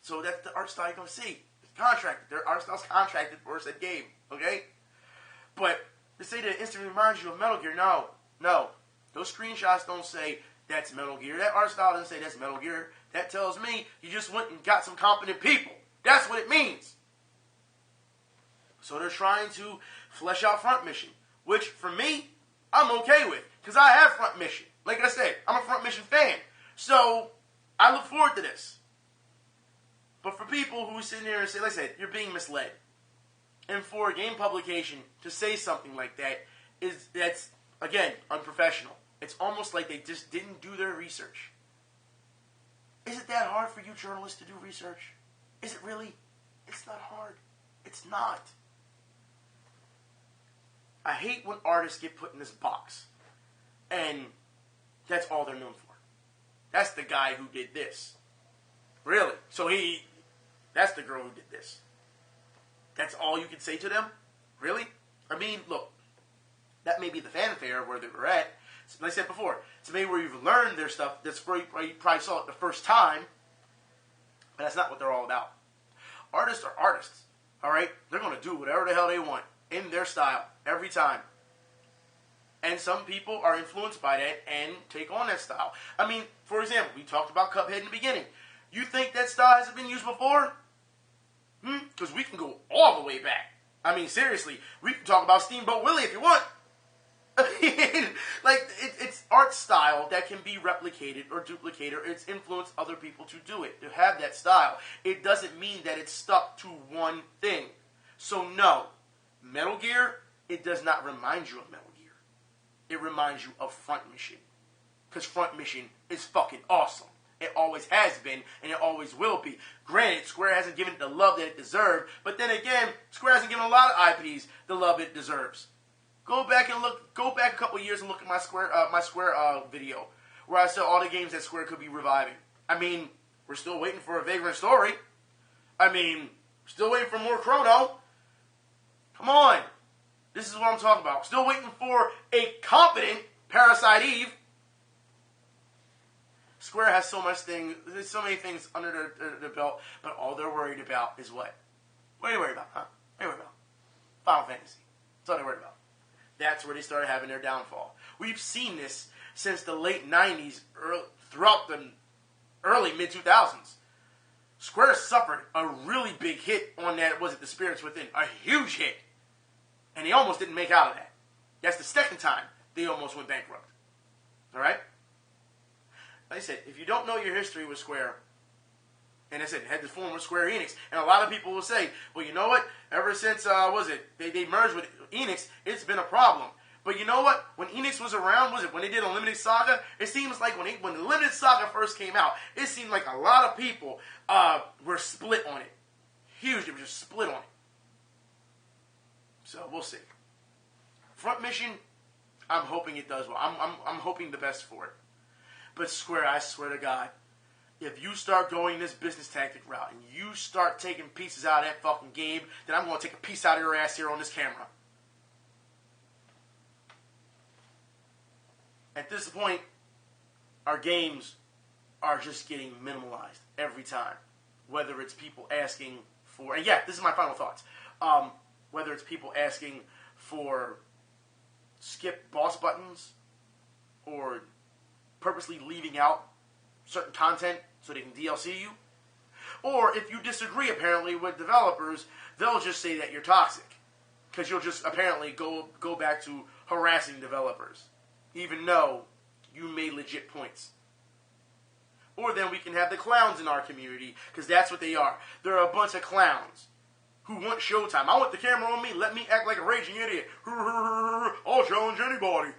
So that's the art style you're going to see. It's contracted. Their art style's contracted for that game. Okay? But to say that it instantly reminds you of Metal Gear, no. Those screenshots don't say that's Metal Gear. That art style doesn't say that's Metal Gear. That tells me you just went and got some competent people. That's what it means. So they're trying to flesh out Front Mission, which for me, I'm okay with. Because I have Front Mission. Like I said, I'm a Front Mission fan. So I look forward to this. But for people who sit there and say, like I said, you're being misled. And for a game publication to say something like that, that's, again, unprofessional. It's almost like they just didn't do their research. Is it that hard for you journalists to do research? Is it really? It's not hard. It's not. I hate when artists get put in this box. And that's all they're known for. That's the guy who did this. Really? So that's the girl who did this. That's all you can say to them? Really? I mean, look. That may be the fanfare of where they were at. Like I said before, it's maybe where you've learned their stuff. That's where you probably saw it the first time. But that's not what they're all about. Artists are artists. Alright? They're going to do whatever the hell they want. In their style. Every time. And some people are influenced by that and take on that style. I mean, for example, we talked about Cuphead in the beginning. You think that style hasn't been used before? Because we can go all the way back. I mean, seriously. We can talk about Steamboat Willie if you want. It's art style that can be replicated or duplicated, or it's influenced other people to do it, to have that style. It doesn't mean that it's stuck to one thing. So no, Metal Gear, it does not remind you of Metal Gear. It reminds you of Front Mission. Because Front Mission is fucking awesome. It always has been, and it always will be. Granted, Square hasn't given it the love that it deserved, but then again, Square hasn't given a lot of IPs the love it deserves. Go back a couple years and look at my Square video, where I said all the games that Square could be reviving. I mean, we're still waiting for a Vagrant Story. I mean, still waiting for more Chrono. Come on. This is what I'm talking about. Still waiting for a competent Parasite Eve. Square has there's so many things under their belt, but all they're worried about is what? What are you worried about, huh? What are you worried about? Final Fantasy. That's all they're worried about. That's where they started having their downfall. We've seen this since the late 90s, throughout the early mid-2000s. Square suffered a really big hit on that, The Spirits Within? A huge hit. And they almost didn't make out of that. That's the second time they almost went bankrupt. Alright? Like I said, if you don't know your history with Square, and I said, it had the form of Square Enix, and a lot of people will say, well, you know what? Ever since, they merged with Enix, it's been a problem. But you know what? When Enix was around, when they did Unlimited Saga, it seems like when the Limited Saga first came out, it seemed like a lot of people were split on it. Huge, they were just split on it. So, we'll see. Front Mission, I'm hoping it does well. I'm hoping the best for it. But Square, I swear to God, if you start going this business tactic route and you start taking pieces out of that fucking game, then I'm going to take a piece out of your ass here on this camera. At this point, our games are just getting minimalized every time. Whether it's people asking for, and yeah, this is my final thoughts. Whether it's people asking for skip boss buttons or purposely leaving out certain content so they can DLC you. Or if you disagree, apparently, with developers, they'll just say that you're toxic. Because you'll just apparently go back to harassing developers. Even though you made legit points. Or then we can have the clowns in our community, because that's what they are. They're a bunch of clowns who want showtime. I want the camera on me, let me act like a raging idiot. I'll challenge anybody.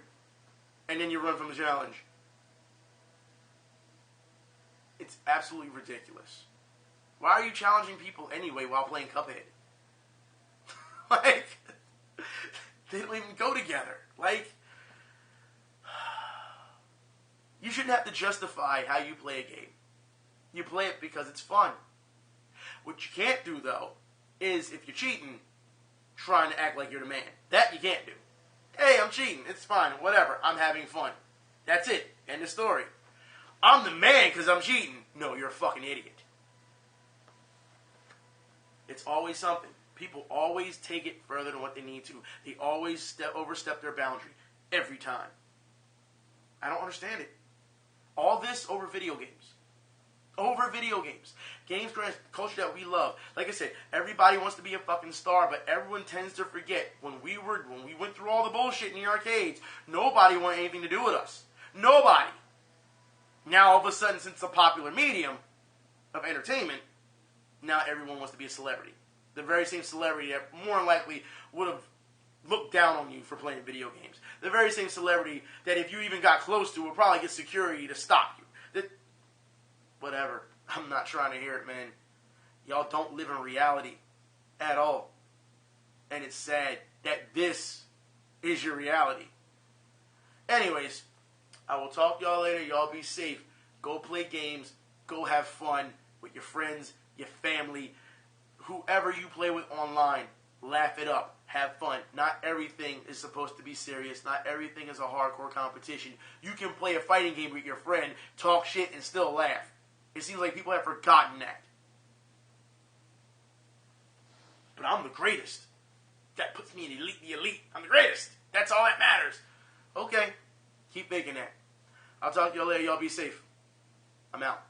And then you run from the challenge. It's absolutely ridiculous. Why are you challenging people anyway while playing Cuphead? Like, they don't even go together. Like, you shouldn't have to justify how you play a game. You play it because it's fun. What you can't do, though, is if you're cheating, trying to act like you're the man. That you can't do. Hey, I'm cheating. It's fine. Whatever. I'm having fun. That's it. End of story. I'm the man because I'm cheating. No, you're a fucking idiot. It's always something. People always take it further than what they need to. They always overstep their boundary. Every time. I don't understand it. All this over video games. Over video games. Games culture that we love. Like I said, everybody wants to be a fucking star, but everyone tends to forget when we went through all the bullshit in the arcades, nobody wanted anything to do with us. Nobody. Now all of a sudden, since it's a popular medium of entertainment, now everyone wants to be a celebrity. The very same celebrity that more than likely would have looked down on you for playing video games. The very same celebrity that if you even got close to would probably get security to stop you. Whatever. I'm not trying to hear it, man. Y'all don't live in reality at all. And it's sad that this is your reality. Anyways, I will talk to y'all later. Y'all be safe. Go play games. Go have fun with your friends, your family, whoever you play with online. Laugh it up. Have fun. Not everything is supposed to be serious. Not everything is a hardcore competition. You can play a fighting game with your friend, talk shit, and still laugh. It seems like people have forgotten that. But I'm the greatest. That puts me in the elite. I'm the greatest. That's all that matters. Okay. Keep making that. I'll talk to y'all later. Y'all be safe. I'm out.